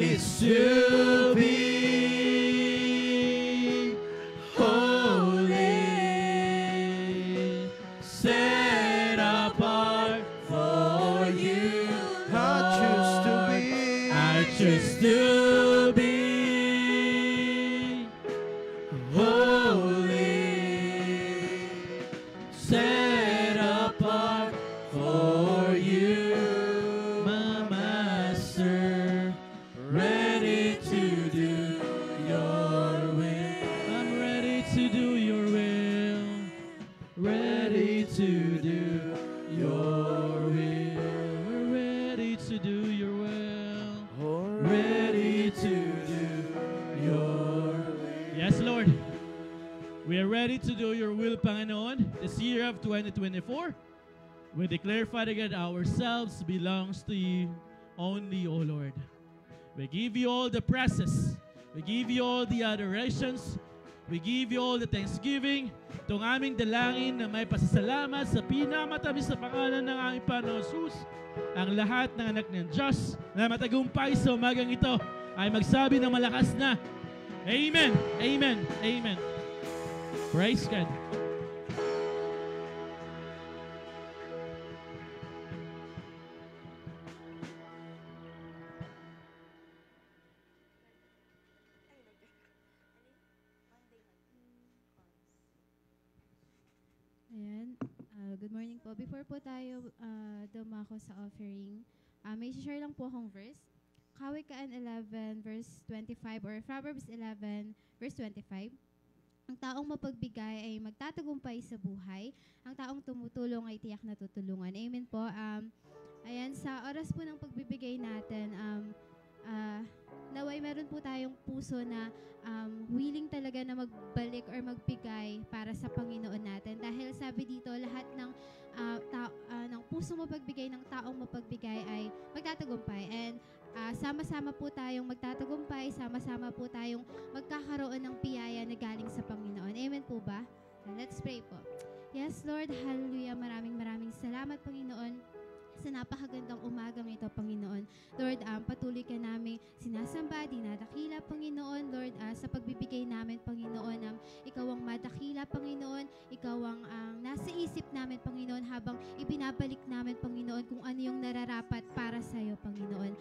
is to be holy, set apart for you. I choose to be. I choose to be holy, set apart for you, my master, ready to do your will. I'm ready to do your will, ready to do your will. We're ready to do your will, ready to do your will. Yes, Lord. We are ready to do your will, Panginoon. This year of 2024, we declare, Father God, ourselves belongs to you only, O Lord. We give you all the praises. We give you all the adorations. We give you all the thanksgiving. Itong aming dalangin na may pasasalamat sa pinamatamis sa pangalan ng aming Panginoon Jesus. Ang lahat ng anak ng Diyos na matagumpay sa umagang ito ay magsabi ng malakas na Amen, Amen, Amen. Praise God. Ayan. Good morning po. Before po tayo dumako sa offering, may share lang po akong verse. Kawikaan 11 verse 25 or Proverbs 11 verse 25. Ang taong mapagbigay ay magtatagumpay sa buhay. Ang taong tumutulong ay tiyak na tutulungan. Amen po. Ayan, sa oras po ng pagbibigay natin, naway meron po tayong puso na willing talaga na magbalik or magbigay para sa Panginoon natin. Dahil sabi dito, lahat ng pusong mapagbigay, ng taong mapagbigay ay magtatagumpay. And sama-sama po tayong magtatagumpay, sama-sama po tayong magkakaroon ng biyaya na galing sa Panginoon. Amen po ba? Let's pray po. Yes, Lord, hallelujah. Maraming salamat, Panginoon, sa napakagandang umagang ito, Panginoon. Lord, patuloy ka namin sinasamba, dinadakila, Panginoon. Lord, sa pagbibigay namin, Panginoon, ikaw ang madakila, Panginoon. Ikaw ang nasa isip namin, Panginoon, habang ibinabalik namin, Panginoon, kung ano yung nararapat para sa iyo, Panginoon.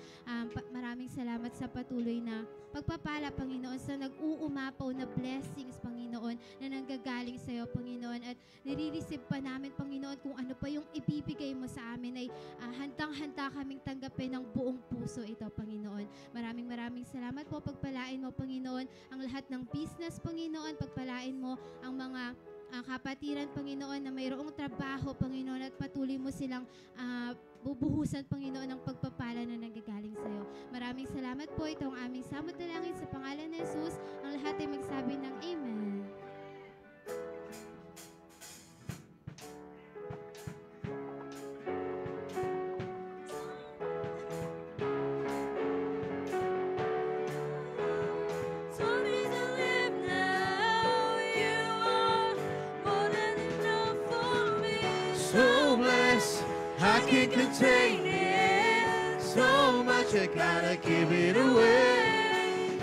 Maraming salamat sa patuloy na pagpapala, Panginoon, sa nag-uumapaw na blessings, Panginoon, na nanggagaling sa iyo, Panginoon. At nire-receive pa namin, Panginoon, kung ano pa yung ibibigay mo sa amin ay handang-handa kaming tanggapin ng buong puso ito, Panginoon. Maraming salamat po. Pagpalain mo, Panginoon, ang lahat ng business, Panginoon. Pagpalain mo ang mga kapatiran, Panginoon, na mayroong trabaho, Panginoon, at patuloy mo silang bubuhusan, Panginoon, ng pagpapala na nanggagaling sa iyo. Maraming salamat po. Ito ang aming samot dalangin sa pangalan ni Jesus. Ang lahat ay magsabi ng Amen. So blessed, I can't contain it. So much I gotta give it away.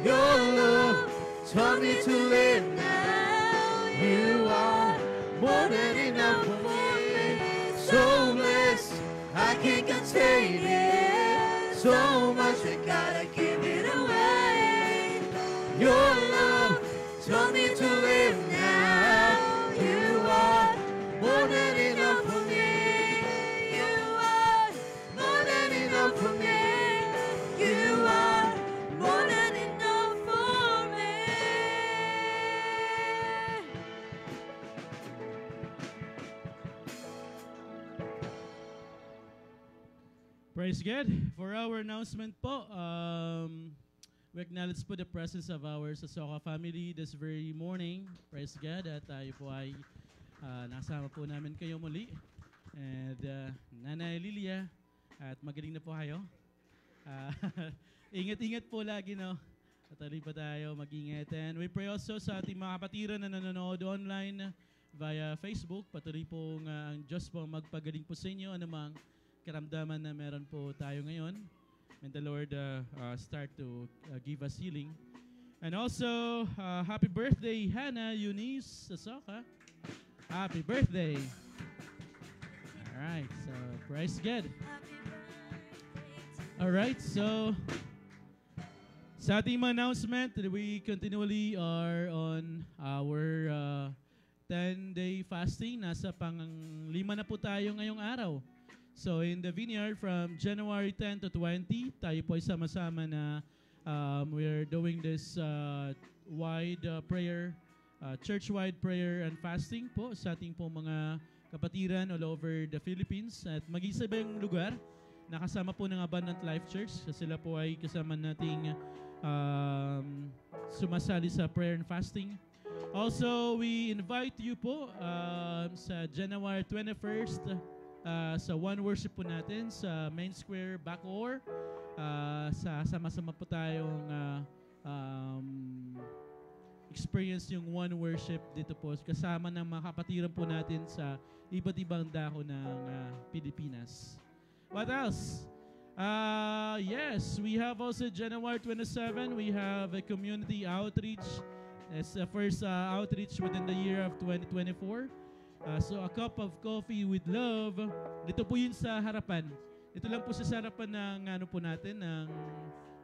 Your love taught me to live now. You are more than enough for me. So blessed, I can't contain it. So much I gotta give it away. Your love taught me to live now. You are more than enough for me. You are more than enough for me. You are more than enough for me. Praise God. For our announcement po, we acknowledge po the presence of our Sasoka family this very morning. Praise God. At tayo po ay nakasama po namin kayo muli. And Nanay Lilia, at magaling na po kayo. Ingat-ingat po lagi, no? Patuloy pa tayo, mag-ingat. And we pray also sa ating mga kapatiran na nanonood online via Facebook. Patuloy po ang Diyos po magpagaling po sa inyo anumang karamdaman na meron po tayo ngayon. and the Lord start to give us healing. And also, happy birthday, Hannah Eunice Asoka. Happy birthday. All right, so praise God. All right, so sa ating mga announcement, we continually are on our 10-day fasting. Nasa pang-5 na po tayo ngayong araw. So in the Vineyard from January 10 to 20, tayo po ay sama-sama na we're doing this wide prayer, church-wide prayer and fasting po sa ating po mga kapatiran all over the Philippines. At mag-isa ba yung lugar? Nakasama po ng Abundant Life Church. So sila po ay kasama nating sumasali sa prayer and fasting. Also, we invite you po sa January 21st sa One Worship po natin sa Main Square, Bacoor. Sama-sama po tayong experience yung One Worship dito po. Kasama ng mga kapatiran po natin sa iba't ibang dako ng Pilipinas. What else? Yes, we have also January 27, we have a community outreach. It's the first outreach within the year of 2024. So a cup of coffee with love. Dito po yun sa harapan. Ito lang po sa harapan ng ano po natin,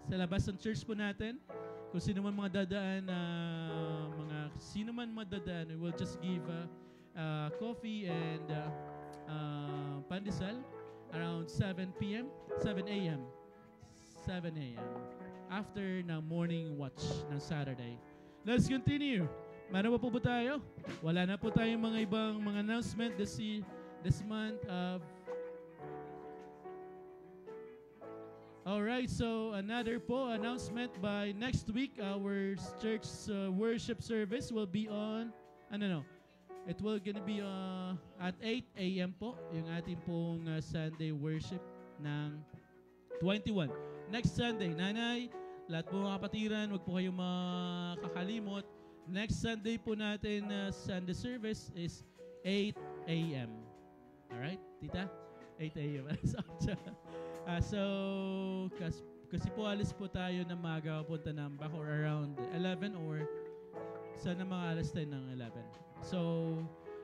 sa labas ng church po natin. Kung sino man mga dadaan, we will just give coffee and pandesal around 7 a.m. after ng morning watch ng Saturday. Let's continue. Meron pa po tayo? Wala na po tayong mga ibang mga announcement this month of... Alright, so another po announcement by next week, our church worship service will be on, it will gonna be at 8 a.m. po, yung ating pong Sunday worship ng 21. Next Sunday, nanay, lahat po mga kapatiran, huwag po kayong makakalimot. Next Sunday po natin Sunday service is 8 a.m. Alright, tita? 8 a.m. So, kasi po alis po tayo na maga punta ng Bacoor around 11 or sana mga alas 10 ng 11. So,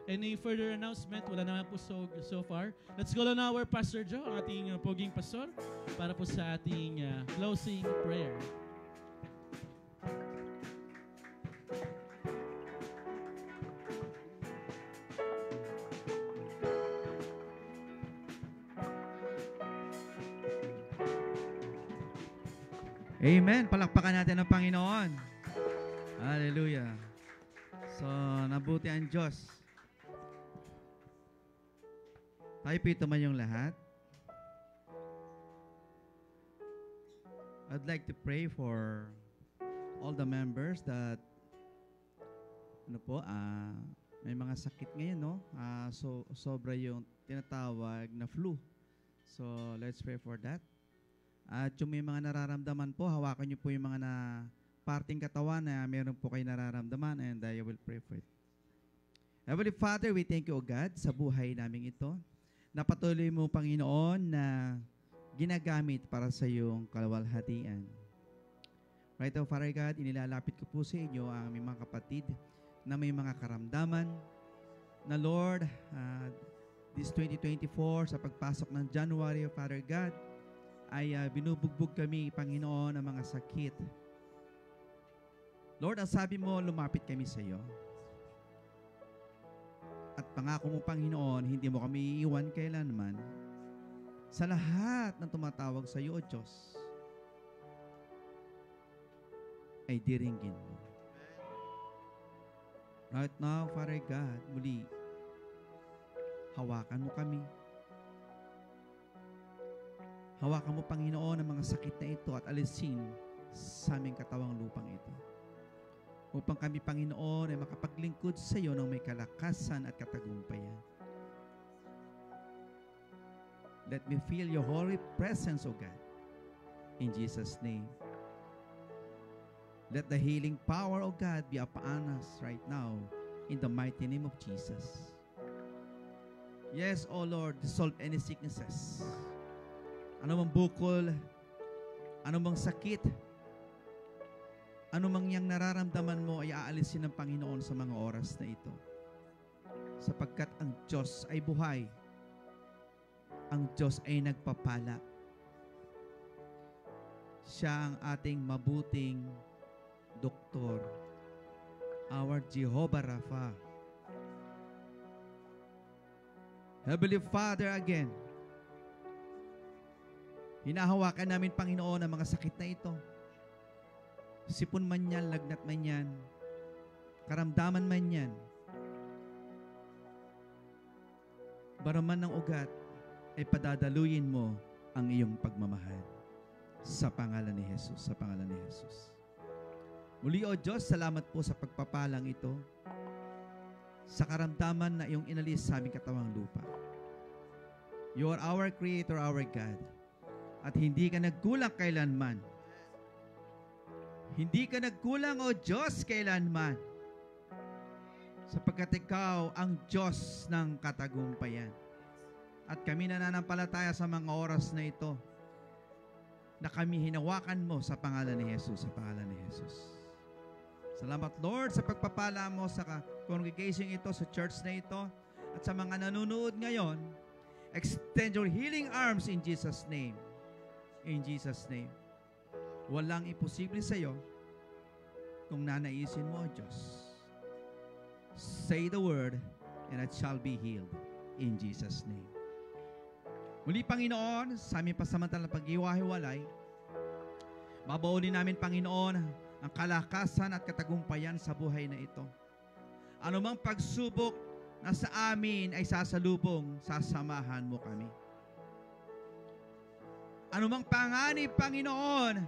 any further announcement? Wala naman po so far. Let's go on our Pastor Joe, ang ating poging pastor, para po sa ating closing prayer. Amen. Palakpakan natin ang Panginoon. Hallelujah. So, nabuti ang Diyos. Tayo pito man yung lahat. I'd like to pray for all the members that may mga sakit ngayon, no? So, sobra yung tinatawag na flu. So, let's pray for that. At yung may mga nararamdaman po, hawakan niyo po yung mga parting katawan na meron po kayo nararamdaman, and I will pray for it. Heavenly Father, we thank you, O God, sa buhay namin ito. Napatuloy mo, Panginoon, na ginagamit para sa iyong kalawalhatian. Right now, Father God, inilalapit ko po sa inyo ang aming mga kapatid na may mga karamdaman na Lord, this 2024, sa pagpasok ng January, Father God, ay binubugbog kami, Panginoon, ng mga sakit. Lord, ang sabi mo, lumapit kami sa iyo. At pangako mo, Panginoon, hindi mo kami iiwan kailanman. Sa lahat ng tumatawag sa iyo, O Diyos, ay diringgin mo. Right now, Father God, muli, hawakan mo kami. Hawakan mo, Panginoon, ang mga sakit na ito at alisin sa aming katawang lupang ito. Upang kami, Panginoon, ay makapaglingkod sa iyo ng may kalakasan at katagumpayan. Let me feel your holy presence, O God. In Jesus' name. Let the healing power, O God, be upon us right now in the mighty name of Jesus. Yes, O Lord, dissolve any sicknesses. Ano mang bukol Anumang sakit, anumang yang nararamdaman mo ay aalisin ng Panginoon sa mga oras na ito. Sapagkat ang Diyos ay buhay. Ang Diyos ay nagpapala. Siya ang ating mabuting doktor. Our Jehovah Rapha. Heavenly Father, again, hinahawakan namin, Panginoon, ang mga sakit na ito. Sipon man yan, lagnat man yan, karamdaman man yan, baraman ng ugat, ay padadaluyin mo ang iyong pagmamahal. Sa pangalan ni Jesus, sa pangalan ni Jesus. Muli, O Diyos, salamat po sa pagpapalang ito, sa karamdaman na iyong inalis sa aming katawang lupa. You are our Creator, our God. At hindi ka nagkulang kailanman. Hindi ka nagkulang, O Diyos, kailanman. Sapagkat ikaw ang Diyos ng katagumpayan. At kami nananampalataya sa mga oras na ito na kami hinawakan mo sa pangalan ni Jesus, sa pangalan ni Jesus. Salamat, Lord, sa pagpapala mo sa congregation ito, sa church na ito, at sa mga nanonood ngayon. Extend your healing arms in Jesus' name. In Jesus' name. Walang imposible sa iyo kung nanaisin mo, O Diyos. Say the word and it shall be healed in Jesus' name. Muli, Panginoon, sa aming pasamantalang pag-iwahiwalay, babaunin namin, Panginoon, ang kalakasan at katagumpayan sa buhay na ito. Anumang pagsubok na sa amin ay sasalubong, sasamahan mo kami. Anumang panganib, Panginoon,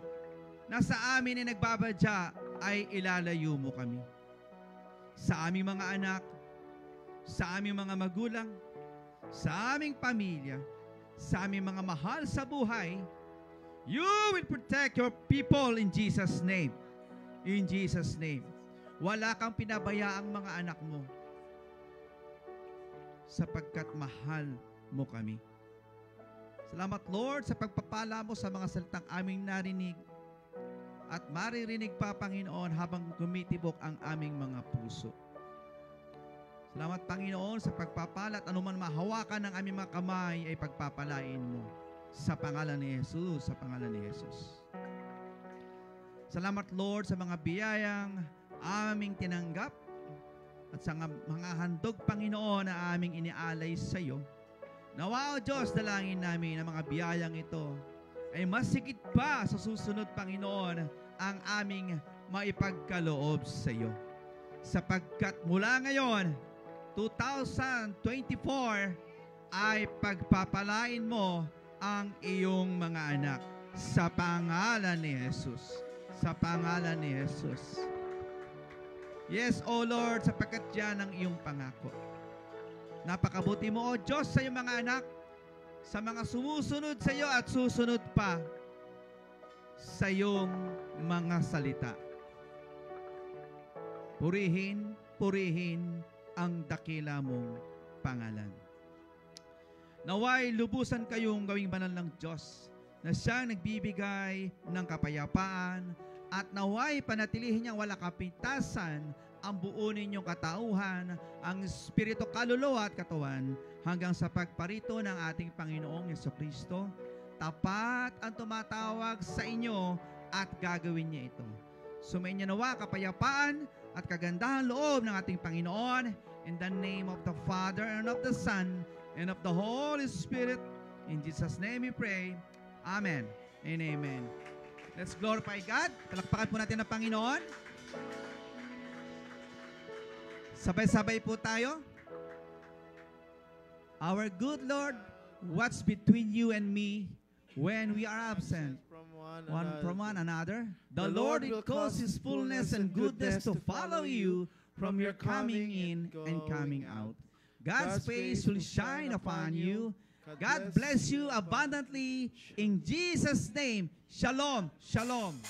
na sa amin ay nagbabadya, ay ilalayo mo kami. Sa aming mga anak, sa aming mga magulang, sa aming pamilya, sa aming mga mahal sa buhay, you will protect your people in Jesus' name. In Jesus' name. Wala kang pinabayaang mga anak mo sapagkat mahal mo kami. Salamat, Lord, sa pagpapala mo sa mga salitang aming narinig at maririnig pa, Panginoon, habang tumitibok ang aming mga puso. Salamat, Panginoon, sa pagpapala at anuman mahawakan ng aming mga kamay ay pagpapalain mo. Sa pangalan ni Jesus, sa pangalan ni Jesus. Salamat, Lord, sa mga biyayang aming tinanggap at sa mga handog, Panginoon, na aming inialay sa iyo. Nawa, O Diyos, dalangin namin ang mga biyayang ito ay masigit pa sa susunod, Panginoon, ang aming maipagkaloob sa iyo. Sapagkat mula ngayon, 2024, ay pagpapalain mo ang iyong mga anak sa pangalan ni Jesus. Sa pangalan ni Jesus. Yes, O Lord, sapagkat yan ang iyong pangako. Napakabuti mo, O Diyos, sa iyong mga anak, sa mga sumusunod sa iyo at susunod pa sa iyong mga salita. Purihin, purihin ang dakila mong pangalan. Naway lubusan kayong gawing banal ng Diyos na siyang nagbibigay ng kapayapaan at naway panatilihin niyang wala kapintasan ang buo ninyong katauhan, ang espiritu, kaluluwa at katawan hanggang sa pagparito ng ating Panginoong Jesucristo. Tapat ang tumatawag sa inyo at gagawin niya ito. Sumayin niya nawa kapayapaan at kagandahan loob ng ating Panginoon, in the name of the Father and of the Son and of the Holy Spirit. In Jesus' name we pray. Amen and amen. Let's glorify God. Palakpakan po natin ang Panginoon. Sabay-sabay po tayo. Our good Lord, what's between you and me when we are absent from one another? The Lord will cause His fullness and goodness to follow you from your coming in and coming out. God's face will shine upon you. God bless you abundantly in Jesus' name. Shalom, shalom.